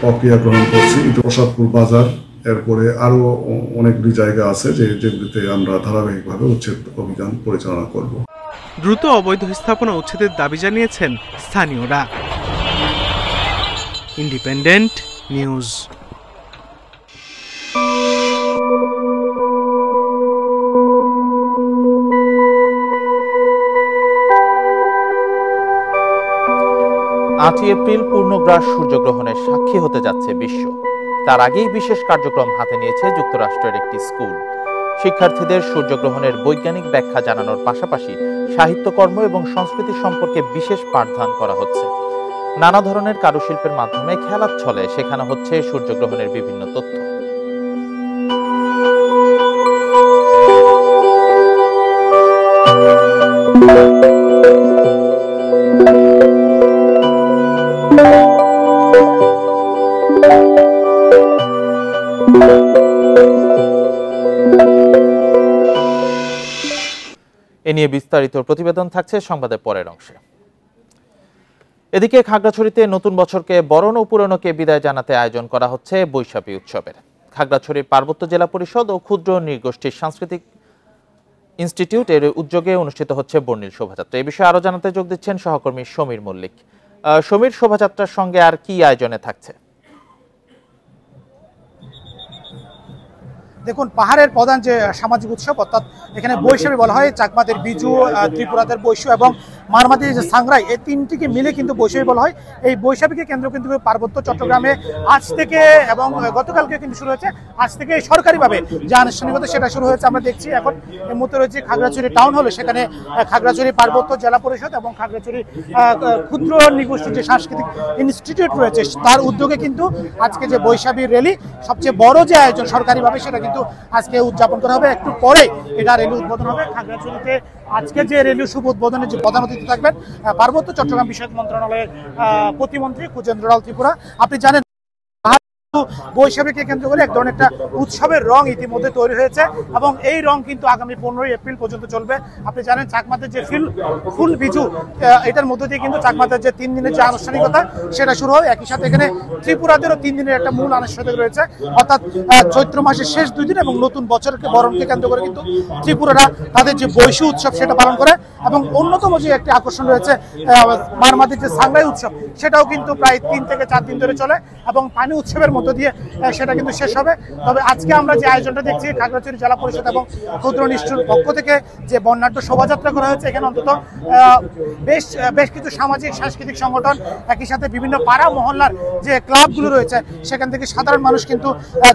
[SPEAKER 7] প্রক্রিয়া গ্রহণ করছি। প্রসাদপুর বাজার, এরপরে আরও অনেকগুলি জায়গা আছে যেগুলিতে আমরা ধারাবাহিকভাবে উচ্ছেদ অভিযান পরিচালনা করব।
[SPEAKER 18] দ্রুত অবৈধ স্থাপনা উচ্ছেদের দাবি জানিয়েছেন স্থানীয়রা। Independent news.
[SPEAKER 2] এপ্রিল পূর্ণগ্রাস সূর্যগ্রহণের সাক্ষী হতে যাচ্ছে বিশ্ব। তার আগেই বিশেষ কার্যক্রম হাতে নিয়েছে যুক্তরাষ্ট্রের একটি স্কুল। শিক্ষার্থীদের সূর্যগ্রহণের বৈজ্ঞানিক ব্যাখ্যা জানানোর পাশাপাশি সাহিত্যকর্ম এবং সংস্কৃতি সম্পর্কে বিশেষ পাঠদান করা হচ্ছে। নানা ধরনের কারুশিল্পের মাধ্যমে খেলার ছলে শেখানো হচ্ছে সূর্যগ্রহণের বিভিন্ন তথ্য। এ নিয়ে বিস্তারিত প্রতিবেদন থাকছে সংবাদের পরের অংশে। এদিকে খাগড়াছড়িতে নতুন বছরকে বরণ ও পুরনোকে বিদায় জানাতে আয়োজন করা হচ্ছে বৈশাখী উৎসবের। খাগড়াছড়ির পার্বত্য জেলা পরিষদ ও ক্ষুদ্র নৃগোষ্ঠীর সাংস্কৃতিক ইনস্টিটিউট এর উদ্যোগে অনুষ্ঠিত হচ্ছে বর্ণিল শোভাযাত্রা। এই বিষয়ে আরো জানাতে যোগ দিচ্ছেন সহকর্মী সমীর মল্লিক। সমীর, শোভাযাত্রার সঙ্গে আর কি আয়োজনে থাকছে?
[SPEAKER 8] দেখুন, পাহাড়ের প্রধান যে সামাজিক উৎসব, অর্থাৎ এখানে বৈশাখী বলা হয়, চাকমাদের বিজু, ত্রিপুরাদের বৈশু এবং মারমাদের যে সাংরাই, এই তিনটিকে মিলে কিন্তু বৈশাখী বলা হয়। এই বৈশাখীকে কেন্দ্র কিন্তু পার্বত্য চট্টগ্রামে আজ থেকে এবং গতকালকে কিন্তু শুরু হয়েছে। আজ থেকে সরকারিভাবে যে আনুষ্ঠানিকতা সেটা শুরু হয়েছে। আমরা দেখছি এখন এই মুহূর্তে রয়েছে খাগড়াছড়ি টাউন হলে, সেখানে খাগড়াছড়ি পার্বত্য জেলা পরিষদ এবং খাগড়াছড়ি ক্ষুদ্র নৃগোষ্ঠীর যে সাংস্কৃতিক ইনস্টিটিউট রয়েছে তার উদ্যোগে কিন্তু আজকে যে বৈশাখী র্যালি, সবচেয়ে বড় যে আয়োজন সরকারিভাবে, সেটা কিন্তু আজকে উদযাপন করা হবে। একটু পরে এটা র্যালি উদ্বোধন হবে। খাগড়াছড়িতে আজকে যে র্যালি শুভ উদ্বোধনের যে প্রধান অতিথি থাকবেন পার্বত্য চট্টগ্রাম বিষয়ক মন্ত্রণালয়ের প্রতিমন্ত্রী কুজেন্দ্রলাল ত্রিপুরা। আপনি জানেন বৈশাখীকে কেন্দ্র করে এক ধরনের একটা উৎসবের রং ইতিমধ্যে তৈরি হয়েছে এবং এই রং কিন্তু আগামী 15 এপ্রিল পর্যন্ত চলবে। আপনি জানেন চাকমাদের যে ফুল বিজু, এটার মধ্য দিয়ে কিন্তু চাকমাদের যে 3 দিনের যে আনুষ্ঠানিকতা সেটা শুরু হয়। একই সাথে এখানে ত্রিপুরাদেরও 3 দিনের একটা মূল আনুষ্ঠানিক রয়েছে, অর্থাৎ চৈত্র মাসের শেষ 2 দিন এবং নতুন বছরকে বরণকে কেন্দ্র করে কিন্তু ত্রিপুরারা তাদের যে বৈশু উৎসব সেটা পালন করে। এবং অন্যতম যে একটি আকর্ষণ রয়েছে মারমাদের যে সাংরাই উৎসব, সেটাও কিন্তু প্রায় 3 থেকে 4 দিন ধরে চলে এবং পানি উৎসবের মধ্য দিয়ে সেটা কিন্তু শেষ হবে। তবে আজকে আমরা যে আয়োজনটা দেখছি, খাগড়াছড়ি জেলা পরিষদ এবং ক্ষুদ্র নিষ্ঠুর পক্ষ থেকে যে বর্ণাঢ্য শোভাযাত্রা করা হয়েছে, এখানে অন্তত বেশ কিছু সামাজিক সাংস্কৃতিক সংগঠন, একই সাথে বিভিন্ন পাড়া মহল্লার যে ক্লাবগুলো রয়েছে সেখান থেকে সাধারণ মানুষ কিন্তু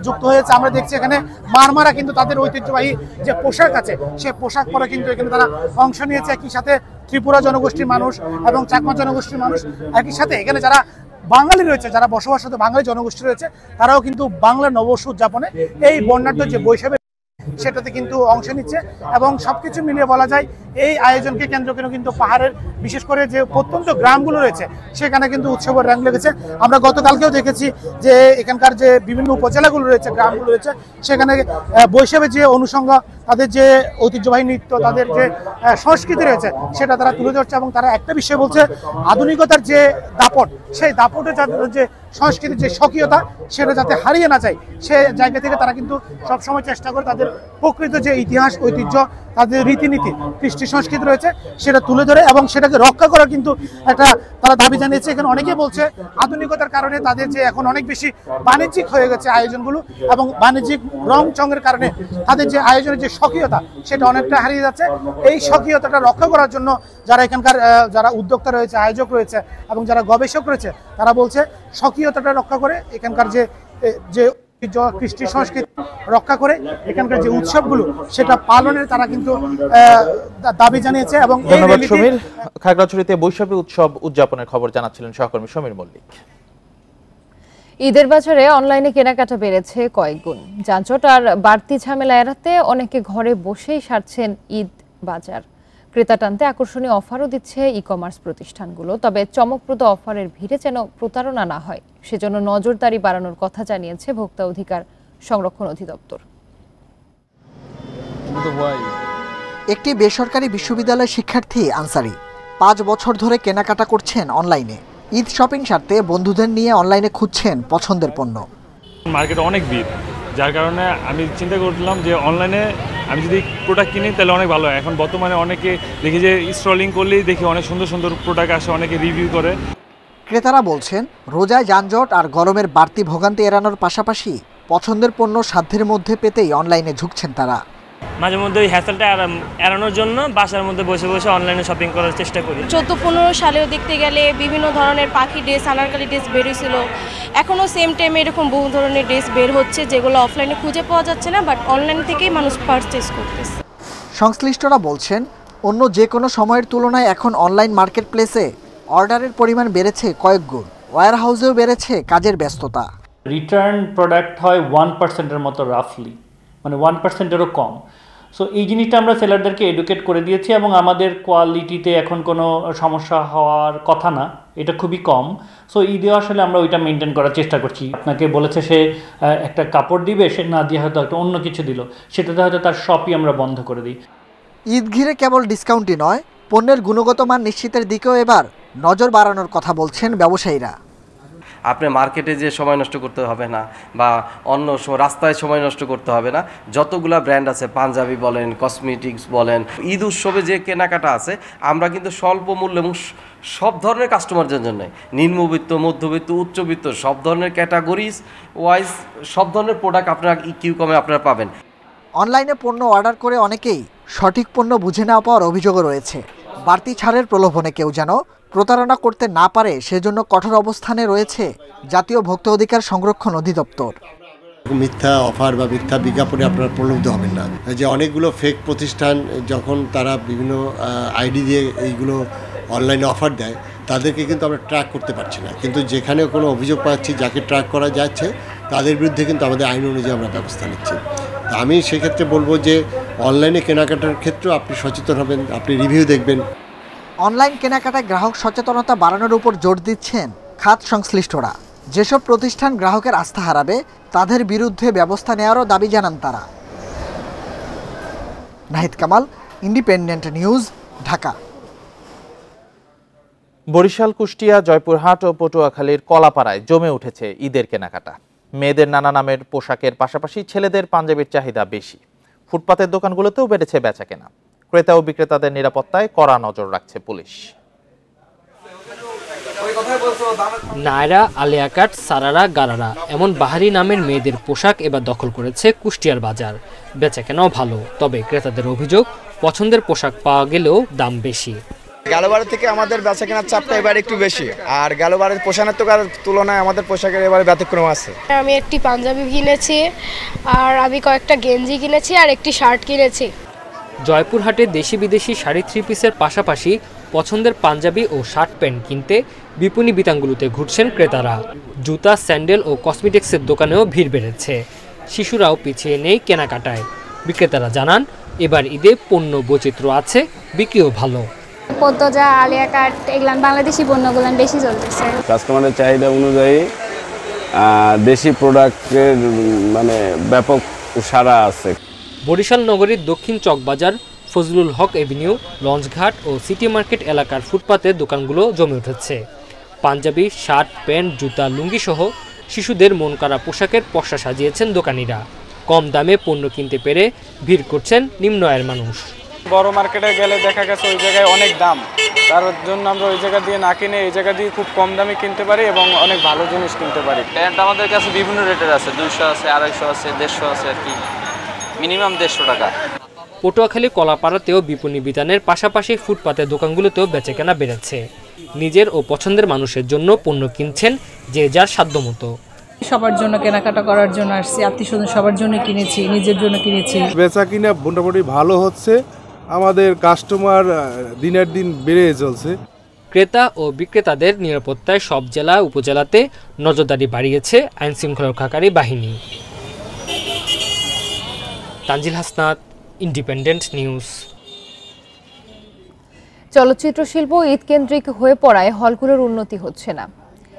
[SPEAKER 8] যুক্ত হয়েছে। আমরা দেখছি এখানে মারমারা কিন্তু তাদের ঐতিহ্যবাহী যে পোশাক আছে সে পোশাক পরে কিন্তু এখানে তারা অংশ নিয়েছে। একই সাথে ত্রিপুরা জনগোষ্ঠীর মানুষ এবং চাকমা জনগোষ্ঠীর মানুষ, একই সাথে এখানে যারা বাঙালি রয়েছে, যারা বসবাসরত বাঙালি জনগোষ্ঠী রয়েছে, তারাও কিন্তু বাংলা নববর্ষ উদযাপনে এই বর্ণাঢ্য যে বৈশাখী সেটাতে কিন্তু অংশ নিচ্ছে। এবং সবকিছু মিলিয়ে বলা যায় এই আয়োজনকে কেন্দ্র করে কিন্তু পাহাড়ের বিশেষ করে যে প্রত্যন্ত গ্রামগুলো রয়েছে সেখানে কিন্তু উৎসবের রং লেগেছে। আমরা গতকালকেও দেখেছি যে এখানকার যে বিভিন্ন উপজেলাগুলো রয়েছে, গ্রামগুলো রয়েছে, সেখানে বৈশাখের যে অনুষঙ্গ, তাদের যে ঐতিহ্যবাহী নৃত্য, তাদের যে সংস্কৃতি রয়েছে সেটা তারা তুলে ধরছে। এবং তারা একটা বিষয় বলছে, আধুনিকতার যে দাপট, সেই দাপটে যাদের যে সংস্কৃতির যে স্বকীয়তা সেটা যাতে হারিয়ে না যায়, সে জায়গা থেকে তারা কিন্তু সবসময় চেষ্টা করে তাদের প্রকৃত যে ইতিহাস, ঐতিহ্য, তাদের রীতিনীতি, কৃষ্টি সংস্কৃতি রয়েছে সেটা তুলে ধরে এবং সেটাকে রক্ষা করার কিন্তু একটা তারা দাবি জানিয়েছে। এখানে অনেকেই বলছে আধুনিকতার কারণে তাদের যে এখন অনেক বেশি বাণিজ্যিক হয়ে গেছে আয়োজনগুলো, এবং বাণিজ্যিক রং চঙের কারণে তাদের যে আয়োজনের যে স্বকীয়তা সেটা অনেকটা হারিয়ে যাচ্ছে। এই স্বকীয়তাটা রক্ষা করার জন্য যারা এখানকার যারা উদ্যোক্তা রয়েছে, আয়োজক রয়েছে এবং যারা গবেষক রয়েছে, তারা বলছে স্বকীয়তাটা রক্ষা করে এখানকার যে কৃষ্টি সংস্কৃতি রক্ষা করে এখানকার যে উৎসবগুলো সেটা পালনের তারা কিন্তু দাবি জানিয়েছে। এবং
[SPEAKER 2] ধন্যবাদ সমীর। খাগড়াছড়িতে বৈশাখী উৎসব উদযাপনের খবর জানাচ্ছিলেন সহকর্মী সমীর মল্লিক।
[SPEAKER 1] ঈদের বাজারে অনলাইনে কেনাকাটা বেড়েছে কয়েক গুণ। যানজট আর বাড়তি ঝামেলা এড়াতে অনেকে ঘরে বসেই সারছেন ঈদ বাজার। ক্রেতা টানতে আকর্ষণীয় অফারও দিচ্ছে ই কমার্স প্রতিষ্ঠানগুলো। তবে চমকপ্রদ অফারের ভিড়ে যেন প্রতারণা না হয়, সেজন্য নজরদারি বাড়ানোর কথা জানিয়েছে ভোক্তা অধিকার সংরক্ষণ অধিদপ্তর।
[SPEAKER 9] একটি বেসরকারি বিশ্ববিদ্যালয়ের শিক্ষার্থী আনসারি 5 বছর ধরে কেনাকাটা করছেন অনলাইনে। ঈদ শপিং সারতে বন্ধুদের নিয়ে অনলাইনে খুঁজছেন পছন্দের পণ্য।
[SPEAKER 10] মার্কেটে অনেক ভিড়, যার কারণে আমি চিন্তা করলাম যে অনলাইনে আমি যদি প্রোডাক্ট কিনি তাহলে অনেক ভালো হয়। এখন বর্তমানে অনেকে দেখি যে স্ক্রলিং করলেই দেখি অনেক সুন্দর সুন্দর প্রোডাক্ট আসে, অনেকে রিভিউ করে।
[SPEAKER 9] ক্রেতারা বলছেন রোজায় যানজট আর গরমের বাড়তি ভোগান্তি এড়ানোর পাশাপাশি পছন্দের পণ্য সাধ্যের মধ্যে পেতেই অনলাইনে ঝুঁকছেন তারা।
[SPEAKER 11] মাঝে মধ্যে ওই হ্যাসেলটা এড়ানোর জন্য বাসার মধ্যে বসে বসে অনলাইনে শপিং করার চেষ্টা করি।
[SPEAKER 12] 14-15 সালেও দেখতে গেলে বিভিন্ন ধরনের পাখি ড্রেস, আনারকলি ড্রেস বেরিয়েছিল। এখনও সেম টাইমে এরকম বহু ধরনের ড্রেস বের হচ্ছে যেগুলো অফলাইনে খুঁজে পাওয়া যাচ্ছে না, বাট অনলাইন থেকেই মানুষ পারচেস করতেছে।
[SPEAKER 9] সংশ্লিষ্টরা বলছেন অন্য যে কোনো সময়ের তুলনায় এখন অনলাইন মার্কেট প্লেসে অর্ডারের পরিমাণ বেড়েছে কয়েক গুণ। ওয়্যার হাউসেও বেড়েছে কাজের ব্যস্ততা।
[SPEAKER 13] রিটার্ন প্রোডাক্ট হয় 1%-এর মতো রাফলি, মানে 1%-এরও কম। সো এই জিনিসটা আমরা সেলারদেরকে এডুকেট করে দিয়েছি এবং আমাদের কোয়ালিটিতে এখন কোনো সমস্যা হওয়ার কথা না, এটা খুবই কম। সো ঈদে আসলে আমরা ওইটা মেনটেন করার চেষ্টা করছি। আপনাকে বলেছে সে একটা কাপড় দিবে, সে না দিয়ে হয়তো একটা অন্য কিছু দিল, সেটাতে হয়তো তার শপই আমরা বন্ধ করে দিই।
[SPEAKER 9] ঈদ ঘিরে কেবল ডিসকাউন্টই নয়, পণ্যের গুণগত মান নিশ্চিতের দিকেও এবার নজর বাড়ানোর কথা বলছেন ব্যবসায়ীরা।
[SPEAKER 14] আপনি মার্কেটে যে সময় নষ্ট করতে হবে না বা অন্য রাস্তায় সময় নষ্ট করতে হবে না। যতগুলা ব্র্যান্ড আছে, পাঞ্জাবি বলেন, কসমেটিক্স বলেন, ঈদ উৎসবে যে কেনাকাটা আছে আমরা কিন্তু স্বল্প মূল্য এবং সব ধরনের কাস্টমারদের জন্য, নিম্নবিত্ত, মধ্যবিত্ত, উচ্চবিত্ত, সব ধরনের ক্যাটাগরিজ ওয়াইজ সব ধরনের প্রোডাক্ট আপনারা কিউকমে আপনারা পাবেন।
[SPEAKER 9] অনলাইনে পণ্য অর্ডার করে অনেকেই সঠিক পণ্য বুঝে না পাওয়ার অভিযোগও রয়েছে। বাড়তি ছাড়ের প্রলোভনে কেউ যেন প্রতারণা করতে না পারে সেজন্য কঠোর অবস্থানে রয়েছে জাতীয় ভোক্তা অধিকার সংরক্ষণ অধিদপ্তর।
[SPEAKER 15] মিথ্যা অফার বা মিথ্যা বিজ্ঞাপনে আপনারা প্রলুব্ধ হবেন না। যে অনেকগুলো ফেক প্রতিষ্ঠান যখন তারা বিভিন্ন আইডি দিয়ে এইগুলো অনলাইনে অফার দেয়, তাদেরকে কিন্তু আমরা ট্র্যাক করতে পারছি না। কিন্তু যেখানে কোনো অভিযোগ পাচ্ছি, যাকে ট্র্যাক করা যাচ্ছে, তাদের বিরুদ্ধে কিন্তু আমাদের আইন অনুযায়ী আমরা ব্যবস্থা নিচ্ছি। আমি সেক্ষেত্রে বলবো যে অনলাইনে কেনাকাটার ক্ষেত্রেও আপনি সচেতন হবেন, আপনি রিভিউ দেখবেন।
[SPEAKER 9] অনলাইন কেনাকাটায় গ্রাহক সচেতনতা বাড়ানোর উপর জোর দিচ্ছেন খাত সংশ্লিষ্টরা। যেসব প্রতিষ্ঠান গ্রাহকের আস্থা হারাবে তাদের বিরুদ্ধে ব্যবস্থা নেওয়ারও দাবি জানান তারা। Nahid Kamal, Independent News, Dhaka.
[SPEAKER 2] বরিশাল, কুষ্টিয়া, জয়পুরহাট ও পটুয়াখালীর কলাপাড়ায় জমে উঠেছে ঈদের কেনাকাটা। মেয়েদের নানা নামের পোশাকের পাশাপাশি ছেলেদের পাঞ্জাবির চাহিদা বেশি। ফুটপাতের দোকানগুলোতেও বেড়েছে বেচাকেনা। ক্রেতা ও বিক্রেতাদের নিরাপত্তায় কড়া নজর রাখছে পুলিশ।
[SPEAKER 16] নায়রা, আলিয়া কাট, সারারা, গারারা এমন বাহারি নামের মেয়েদের পোশাক এবার দখল করেছে কুষ্টিয়ার বাজার। বেচাকেনাও ভালো, তবে ক্রেতাদের অভিযোগ পছন্দের পোশাক পাওয়া গেলেও দাম বেশি।
[SPEAKER 29] গেলবারের থেকে আমাদের বেচাকেনার চাপটা এবার একটু বেশি, আর গেলবারের পোশাকের তুলনায় আমাদের পোশাকের এবারে ব্যতিক্রম আছে।
[SPEAKER 12] আমি একটি পাঞ্জাবি কিনেছি, আর আমি কয়েকটা গেঞ্জি কিনেছি, আর একটি শার্ট কিনেছি।
[SPEAKER 16] জয়পুরহাটে দেশি বিদেশি শাড়ি, 3 পিসের পাশাপাশি পছন্দের পাঞ্জাবি ও শার্ট প্যান্ট কিনতে বিপণী বিতানগুলোতে ঘুরছেন ক্রেতারা। জুতা, স্যান্ডেল ও কসমেটিক্সের দোকানেও ভিড় বেড়েছে। শিশুরাও পিছিয়ে নেই কেনাকাটায়। বিক্রেতারা জানান এবার ঈদে পণ্য বৈচিত্র্য আছে, বিক্রিও ভালো।
[SPEAKER 3] পদ্মজা, আলিয়া কাট এগুলান বাংলাদেশি পণ্যগুলান বেশি চলতেছে।
[SPEAKER 17] কাস্টমারের চাহিদা অনুযায়ী দেশি প্রোডাক্টের মানে ব্যাপক সাড়া আছে।
[SPEAKER 16] বরিশাল নগরীর দক্ষিণ চকবাজার, ফজলুল হক এভিনিউ, লঞ্চঘাট ও সিটি মার্কেট এলাকার ফুটপাতে দোকানগুলো জমে উঠেছে। পাঞ্জাবি, শার্ট, প্যান্ট, জুতা, লুঙ্গি সহ শিশুদের মনকাড়া পোশাকের পসরা সাজিয়েছেন দোকানিরা। কম দামে পণ্য কিনতে পেরে ভিড় করছেন নিম্ন আয়ের মানুষ।
[SPEAKER 19] বড় মার্কেটে গেলে দেখা গেছে ওই জায়গায় অনেক দাম, তার জন্য আমরা ওই জায়গা দিয়ে না কিনে এই জায়গা দিয়ে খুব কম দামে কিনতে পারি এবং অনেক ভালো জিনিস কিনতে পারি।
[SPEAKER 20] প্যান্ট আমাদের কাছে বিভিন্ন রেটের আছে, 200 আছে, 250 আছে, 150 আছে, আর কি মিনিমাম 150 টাকা।
[SPEAKER 16] পটুয়াখালী কলাপাড়াতেও বিপণী বিতানের পাশাপাশি ফুটপাতে দোকানগুলোতেও বেচাকেনা বেড়েছে। নিজের ও পছন্দের মানুষের জন্য পণ্য কিনছেন যে যার সাধ্যমতো।
[SPEAKER 21] সবার জন্য কেনাকাটা করার জন্য আসছি, আত্মীয়স্বজন সবার জন্য কিনেছি, নিজের জন্য কিনেছি।
[SPEAKER 22] বেচা কিনা মোটামুটি ভালো হচ্ছে, আমাদের কাস্টমার দিনের দিন বেড়ে চলছে।
[SPEAKER 16] ক্রেতা ও বিক্রেতাদের নিরাপত্তায় সব জেলা উপজেলাতে নজরদারি বাড়িয়েছে আইনশৃঙ্খলা রক্ষাকারী বাহিনী। Tanzil Hasnat, independent news.
[SPEAKER 1] চলচ্চিত্র শিল্প ঈদ কেন্দ্রিক হয়ে পড়ায় হলগুলোর উন্নতি হচ্ছে না,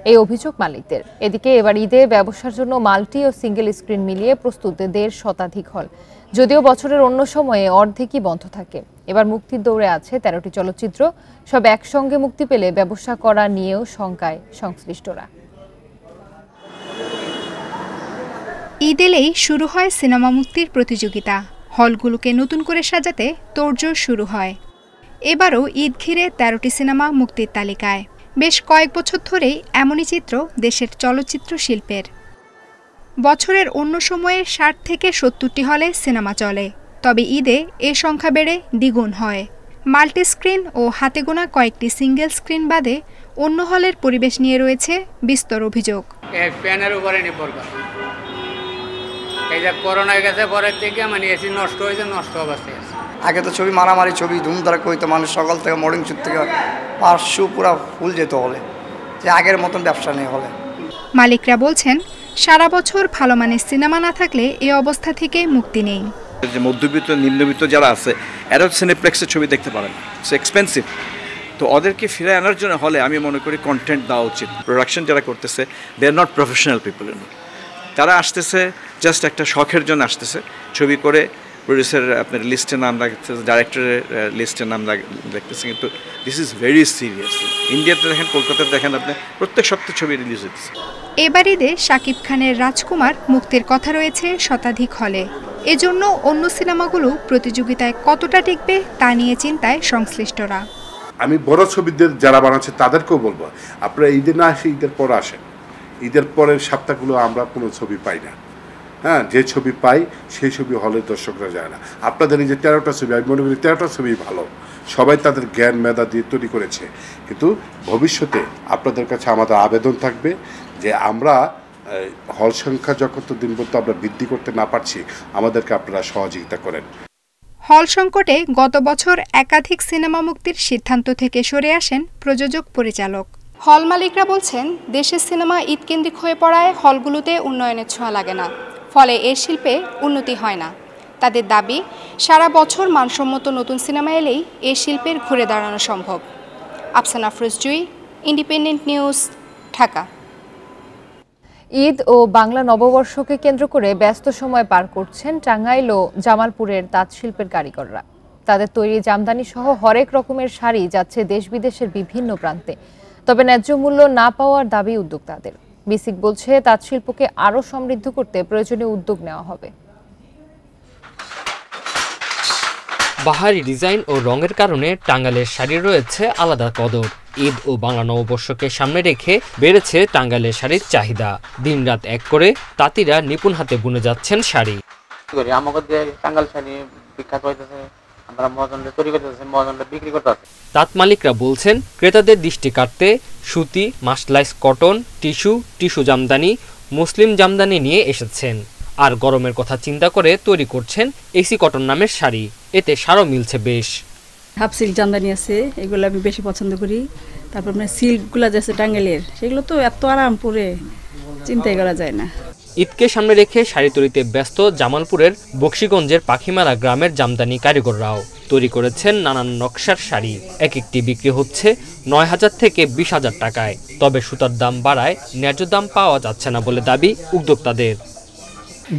[SPEAKER 1] এই অভিযোগ মালিকদের। এদিকে এবার ঈদে ব্যবসার জন্য মাল্টি ও সিঙ্গেল স্ক্রিন মিলিয়ে প্রস্তুত 1.5 শতাধিক হল, যদিও বছরের অন্য সময়ে অর্ধেকই বন্ধ থাকে। এবার মুক্তির দৌড়ে আছে 13টি চলচ্চিত্র, সব একসঙ্গে মুক্তি পেলে ব্যবসা করা নিয়েও শঙ্কায় সংশ্লিষ্টরা।
[SPEAKER 23] ঈদ এলেই শুরু হয় সিনেমা মুক্তির প্রতিযোগিতা, হলগুলোকে নতুন করে সাজাতে তোড়জোড় শুরু হয়। এবারও ঈদ ঘিরে 13টি সিনেমা মুক্তির তালিকায়। বেশ কয়েক বছর ধরেই এমনই চিত্র দেশের চলচ্চিত্র শিল্পের। বছরের অন্য সময়ে 60 থেকে 70টি হলে সিনেমা চলে, তবে ঈদে এ সংখ্যা বেড়ে দ্বিগুণ হয়। মাল্টি স্ক্রিন ও হাতে গোনা কয়েকটি সিঙ্গেল স্ক্রিন বাদে অন্য হলের পরিবেশ নিয়ে রয়েছে বিস্তর অভিযোগ।
[SPEAKER 24] ফ্যানের উপরে নির্ভর করে, এই যে করোনা গেছে পরের থেকে মানে এসি নষ্ট হয়েছে, নষ্ট অবস্থায় আছে।
[SPEAKER 25] আগে তো ছবি মারামারি ছবি ধুমধারা করতো মানুষ, সকাল থেকে মর্নিং শুট থেকে পাঁচশো পুরা ফুল যেত হলে, যে আগের মতন ব্যবসা নেই হলে।
[SPEAKER 23] মালিকরা বলছেন সারা বছর ভালো মানের সিনেমা না থাকলে এই অবস্থা থেকে মুক্তি নেই।
[SPEAKER 30] যে মধ্যবিত্ত নিম্নবিত্ত যারা আছে এরা সিনেপ্লেক্সের ছবি দেখতে পারেন, ইটস এক্সপেন্সিভ। তো ওদেরকে ফিরে আনার জন্য হলে আমি মনে করি কন্টেন্ট দেওয়া উচিত। প্রোডাকশন যারা করতেছে দে আর নট প্রফেশনাল পিপল, তারা আসতেছে জাস্ট একটা শখের জন্য আসতেছে, ছবি করে প্রডিউসার আপনার লিস্টে নাম রাখতেছে, ডাইরেক্টরের লিস্টে নাম দেখতেছে, কিন্তু দিস ইজ ভেরি সিরিয়াস। ইন্ডিয়াতে দেখেন, কলকাতাতে দেখেন, আপনি প্রত্যেক সপ্তাহে ছবি রিলিজ হচ্ছে।
[SPEAKER 23] এবার ঈদে শাকিব খানের রাজকুমার মুক্তির কথা রয়েছে শতাধিক হলে। এজন্য অন্য সিনেমাগুলো প্রতিযোগিতায় কতটা টিকবে তা নিয়ে চিন্তায় সংশ্লিষ্টরা।
[SPEAKER 31] আমি বড় ছবিদের যারা বানাচ্ছে তাদেরকেও বলবো, আপনারা ঈদে না আসে ঈদের পর আসেন। ঈদের পরের সপ্তাহগুলো আমরা কোনো ছবি পাই না। হ্যাঁ, যে ছবি পাই সেই ছবি হলের দর্শকরা যায় না। আপনাদের এই যে 13টা ছবি, আমি মনে করি 13টা ছবি ভালো, সবাই তাদের জ্ঞান মেধা দিয়ে তৈরি করেছে, কিন্তু ভবিষ্যতে আপনাদের কাছে আমাদের আবেদন থাকবে যে আমরা হল সংখ্যা যখন তো দিন পর্যন্ত আমরা বৃদ্ধি করতে না পারছি, আমাদেরকে আপনারা সহযোগিতা করেন।
[SPEAKER 23] হল সংকটে গত বছর একাধিক সিনেমা মুক্তির সিদ্ধান্ত থেকে সরে আসেন প্রযোজক পরিচালক। হল মালিকরা বলছেন দেশের সিনেমা ঈদ কেন্দ্রিক হয়ে পড়ায় হলগুলোতে উন্নয়নের ছোঁয়া লাগে না, ফলে এ শিল্পে উন্নতি হয় না। তাদের দাবি সারা বছর মানসম্মত নতুন সিনেমা এলেই এ শিল্পের ঘুরে দাঁড়ানো সম্ভব। আফসানা আফরোজ জুই, ইন্ডিপেন্ডেন্ট নিউজ, ঢাকা।
[SPEAKER 1] ঈদ ও বাংলা নববর্ষকে কেন্দ্র করে ব্যস্ত সময় পার করছেন টাঙ্গাইল ও জামালপুরের তাঁত শিল্পের কারিগররা। তাদের তৈরি জামদানি সহ হরেক রকমের শাড়ি যাচ্ছে দেশ বিদেশের বিভিন্ন প্রান্তে, তবে ন্যায্য মূল্য না পাওয়ার দাবি উদ্যোক্তাদের। বিসিক বলছে তাঁত শিল্পকে আরও সমৃদ্ধ করতে প্রয়োজনীয় উদ্যোগ নেওয়া হবে।
[SPEAKER 16] বাহারি ডিজাইন ও রঙের কারণে টাঙ্গাইলের শাড়ির রয়েছে আলাদা কদর। ঈদ ও বাংলা নববর্ষকে সামনে রেখে বেড়েছে টাঙ্গাইলের শাড়ির চাহিদা। দিনরাত এক করে তাঁতিরা নিপুণ হাতে বুনে যাচ্ছেন শাড়ি।
[SPEAKER 32] টাঙ্গাইল শাড়ি বিখ্যাত হইতেছে, আমরা মজনটা তৈরি করতেছি, মজনটা বিক্রি করতেছি।
[SPEAKER 16] তাঁত মালিকরা বলছেন ক্রেতাদের দৃষ্টি কাটতে সুতি, মাসলাইস কটন, টিস্যু জামদানি, মুসলিম জামদানি নিয়ে এসেছেন। আর গরমের কথা চিন্তা করে তৈরি করছেন এসি কটন নামের শাড়ি, এতে সারও মিলছে বেশ।
[SPEAKER 21] হাফ সিল্ক জামদানি আছে, এগুলো আমি বেশি পছন্দ করি। তারপর সিল্কগুলো যে আছে টাঙ্গাইলের, সেগুলো তো এত আরাম পরে চিন্তাই করা যায় না।
[SPEAKER 16] ঈদকে সামনে রেখে শাড়ি তৈরিতে ব্যস্ত জামালপুরের বক্সিগঞ্জের পাখিমারা গ্রামের জামদানি কারিগররাও তৈরি করেছেন নানান নকশার শাড়ি। এক একটি বিক্রি হচ্ছে 9,000 থেকে 20,000 টাকায়। তবে সুতার দাম বাড়ায় ন্যায্য দাম পাওয়া যাচ্ছে না বলে দাবি উদ্যোক্তাদের।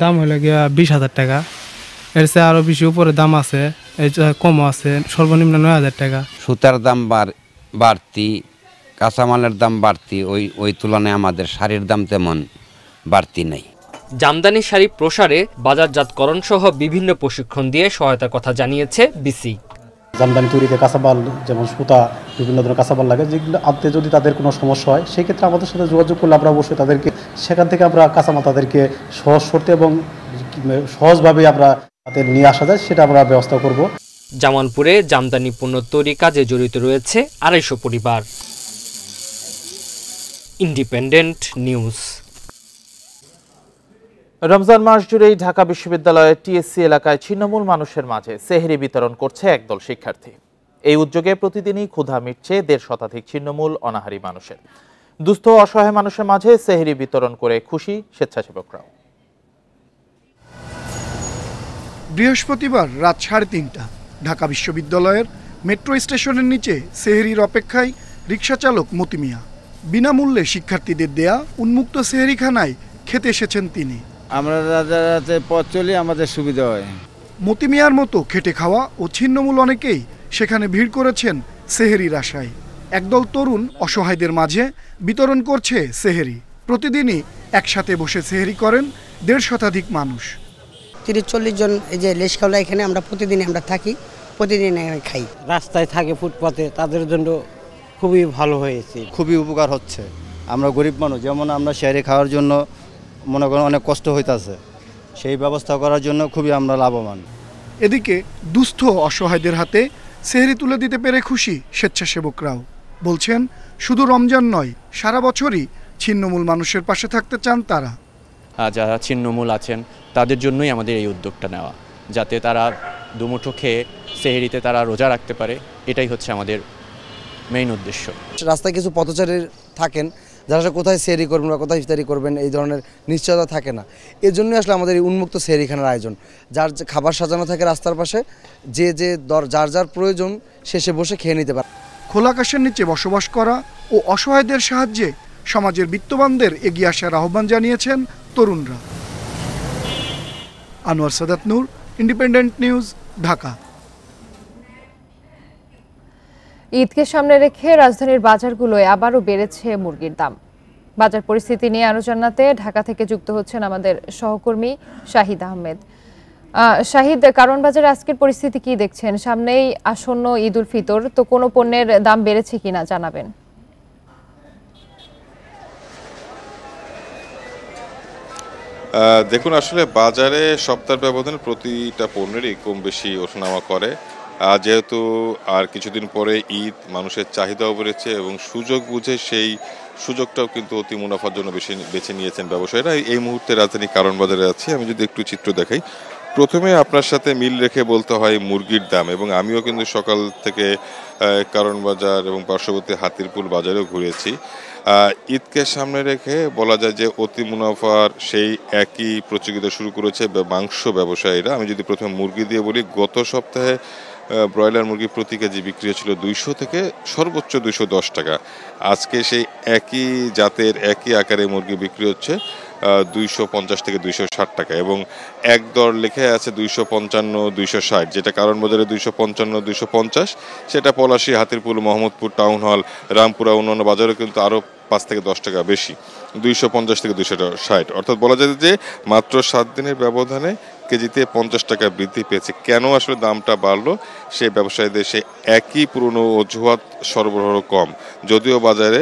[SPEAKER 4] দাম হলে গিয়া 20,000 টাকা, এর চেয়ে আরও বেশি উপরে দাম আছে, এই কমও আছে, সর্বনিম্ন 9,000 টাকা।
[SPEAKER 5] সুতার দাম বাড়তি, কাঁচামালের দাম বাড়তি, ওই তুলনায় আমাদের শাড়ির দাম তেমন বাড়তি নেই।
[SPEAKER 16] জামদানি শাড়ি প্রসারে বাজারজাতকরণ সহ বিভিন্ন প্রশিক্ষণ দিয়ে সহায়তার কথা জানিয়েছে বিসি।
[SPEAKER 6] জামদানি তৈরিতে কাঁচামাল যেমন সুতা, বিভিন্ন ধরনের কাঁচামাল লাগে, যেগুলো আনতে যদি তাদের কোনো সমস্যা হয় সেক্ষেত্রে আমাদের সাথে যোগাযোগ করলে আমরা অবশ্যই তাদেরকে সেখান থেকে আমরা কাঁচামাল তাদেরকে সহজ করতে এবং সহজভাবে আমরা তাদের নিয়ে আসা যায় সেটা আমরা ব্যবস্থা করব।
[SPEAKER 16] জামালপুরে জামদানি পণ্য তৈরি কাজে জড়িত রয়েছে 250 পরিবার। Independent news.
[SPEAKER 2] রমজান মাস জুড়েই ঢাকা বিশ্ববিদ্যালয়ের টিএসসি এলাকায় ছিন্নমূল মানুষের মাঝে সেহরি বিতরণ করছে একদল শিক্ষার্থী। এই উদ্যোগে প্রতিদিনই ক্ষুধা মিটছে 1.5 শতাধিক ছিন্নমূল অনাহারী মানুষের। দুস্থ অসহায় মানুষের মাঝে সেহরি বিতরণ করে খুশি স্বেচ্ছাসেবকরাও।
[SPEAKER 7] বৃহস্পতিবার রাত 3:30 ঢাকা বিশ্ববিদ্যালয়ের মেট্রো স্টেশনের নিচে সেহরির অপেক্ষায় রিকশা চালক মতি মিয়া। বিনামূল্যে শিক্ষার্থীদের দেয়া উন্মুক্ত সেহরিখানায় খেতে এসেছেন তিনি।
[SPEAKER 8] আমরা রাতে পথ চলি, আমাদের সুবিধা হয়।
[SPEAKER 7] মতি মিয়ার মতো খেটে খাওয়া ও ছিন্নমূল অনেকেই সেখানে ভিড় করেছেন সেহরির আশায়। একদল তরুণ অসহায়দের মাঝে বিতরণ করছে সেহরি। প্রতিদিনই একসাথে বসে সেহরি করেন 1.5 শতাধিক মানুষ।
[SPEAKER 10] 30-40 জন এই যে লেশখাওলা এখানে আমরা প্রতিদিন থাকি, প্রতিদিন খাই।
[SPEAKER 8] রাস্তায় থাকে ফুটপাতে, তাদের জন্য খুবই ভালো হয়েছে, খুবই উপকার হচ্ছে। আমরা গরিব মানুষ, যেমন আমরা সেহরি খাওয়ার জন্য মনে করেন অনেক কষ্ট হইতাছে, সেই ব্যবস্থা করার জন্য খুবই আমরা লাভবান।
[SPEAKER 7] এদিকে দুস্থ অসহায়দের হাতে সেহরি তুলে দিতে পেরে খুশি স্বেচ্ছাসেবকরাও। বলছেন শুধু রমজান নয়, সারা বছরই ছিন্নমূল মানুষের পাশে থাকতে চান তারা।
[SPEAKER 11] যারা ছিন্নমূল আছেন তাদের জন্যই আমাদের এই উদ্যোগটা নেওয়া, যাতে তারা দুমুঠো খেয়ে সেহরিতে তারা রোজা রাখতে পারে। এটাই হচ্ছে আমাদের মেইন উদ্দেশ্য।
[SPEAKER 13] রাস্তায় কিছু পথচারী থাকেন যারা কোথায় সেহরি করবেন বা কোথায় ইফতারি করবেন এই ধরনের নিশ্চয়তা থাকে না। এর জন্যই আসলে আমাদের এই উন্মুক্ত সেহরিখানার আয়োজন। যার খাবার সাজানো থাকে রাস্তার পাশে, যার যার প্রয়োজন শেষে বসে খেয়ে নিতে পারে।
[SPEAKER 7] খোলা আকাশের নিচে বসবাস করা ও অসহায়দের সাহায্যে সমাজের বিত্তবানদের এগিয়ে আসার আহ্বান জানিয়েছেন তরুণরা। আনোয়ার সাদাত নূর, ইন্ডিপেন্ডেন্ট নিউজ, ঢাকা।
[SPEAKER 1] ঈদকে সামনে রেখে রাজধানীর বাজারগুলোয় আবারও বেড়েছে মুরগির দাম। বাজার পরিস্থিতি নিয়ে আরো জানাতে ঢাকা থেকে যুক্ত হচ্ছেন আমাদের সহকর্মী শাহিদ আহমেদ। শাহিদ, কারণ বাজারে আজকের পরিস্থিতি কি দেখছেন? সামনেই আসন্ন ঈদ উল ফিতর, তো কোনো পণ্যের দাম বেড়েছে কিনা জানাবেন।
[SPEAKER 18] দেখুন, আসলে বাজারে সপ্তাহের ব্যবধানে প্রতিটা পণ্যেরই কম বেশি ওঠানামা করে। যেহেতু আর কিছুদিন পরে ঈদ, মানুষের চাহিদাও বেড়েছে এবং সুযোগ বুঝে সেই সুযোগটাও কিন্তু অতি মুনাফার জন্য বেছে নিয়েছেন ব্যবসায়ীরা। এই মুহূর্তে রাজধানীর কারণ বাজারে আছি। আমি যদি একটু চিত্র দেখাই, প্রথমে আপনার সাথে মিল রেখে বলতে হয় মুরগির দাম, এবং আমিও কিন্তু সকাল থেকে কারণ বাজার এবং পার্শ্ববর্তী হাতিরপুল বাজারেও ঘুরেছি। ঈদকে সামনে রেখে বলা যায় যে অতি মুনাফার সেই একই প্রতিযোগিতা শুরু করেছে মাংস ব্যবসায়ীরা। আমি যদি প্রথমে মুরগি দিয়ে বলি, গত সপ্তাহে ব্রয়লার মুরগি প্রতি কেজি বিক্রি হচ্ছিল 200 থেকে সর্বোচ্চ 210 টাকা। আজকে সেই একই জাতের একই আকারে মুরগি বিক্রি হচ্ছে 250 থেকে 260 টাকা, এবং এক দর লেখা আছে 255, 260, যেটা কারণ বাজারে 255, 250, সেটা পলাশী, হাতিরপুল, মোহাম্মদপুর, টাউন হল, রামপুরা, অন্যান্য বাজারে কিন্তু আরও 5 থেকে 10 টাকা বেশি, 250 থেকে 260। অর্থাৎ বলা যায় যে মাত্র 7 দিনের ব্যবধানে কেজিতে 50 টাকা বৃদ্ধি পেয়েছে। কেন আসলে দামটা বাড়লো? সে ব্যবসায়ীদের সে একই পুরনো অজুহাত, সরবরাহ কম। যদিও বাজারে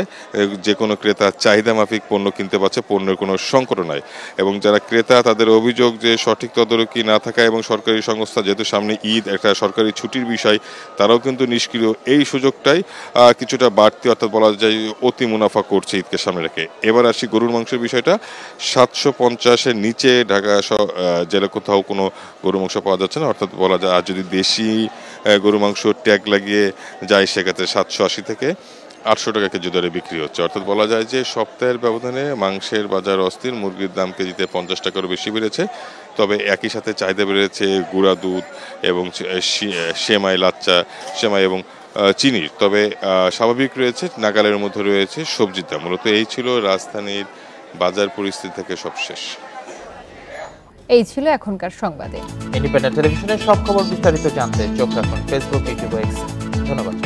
[SPEAKER 18] যে কোনো ক্রেতা চাহিদা মাফিক পণ্য কিনতে পারছে, পণ্যের কোনো সংকট নাই। এবং যারা ক্রেতা, তাদের অভিযোগ যে সঠিক তদারকি না থাকা এবং সরকারি সংস্থা, যেহেতু সামনে ঈদ, একটা সরকারি ছুটির বিষয়, তারাও কিন্তু নিষ্ক্রিয়। এই সুযোগটাই কিছুটা বাড়তি, অর্থাৎ বলা যায় অতি মুনাফা করছে ঈদকে সামনে রেখে। এবার আসি গরুর মাংসের বিষয়টা। 750-এর নিচে ঢাকা জেলা কোথাও কোনো গরু মাংস পাওয়া যাচ্ছে না। অর্থাৎ বলা যায় আর যদি দেশি গরু মাংস ট্যাগ লাগিয়ে যায় সেক্ষেত্রে 780 থেকে 800 টাকা কেজি দরে বিক্রি হচ্ছে। অর্থাৎ বলা যায় যে সপ্তাহের ব্যবধানে মাংসের বাজার অস্থির, মুরগির দাম কেজিতে 50 টাকারও বেশি বেড়েছে। তবে একই সাথে চাহিদা বেড়েছে গুঁড়া দুধ এবং সেমাই, লাচ্চা সেমাই এবং চিনির। তবে স্বাভাবিক রয়েছে, নাগালের মধ্যে রয়েছে সবজির দাম। মূলত এই ছিল রাজধানীর বাজার পরিস্থিতি থেকে সবশেষ।
[SPEAKER 1] এই ছিল এখনকার সংবাদে।
[SPEAKER 2] ইন্ডিপেন্ডেন্ট টেলিভিশনের সব খবর বিস্তারিত জানতে চোখ রাখুন ফেসবুক, ইউটিউব, এক্স। ধন্যবাদ।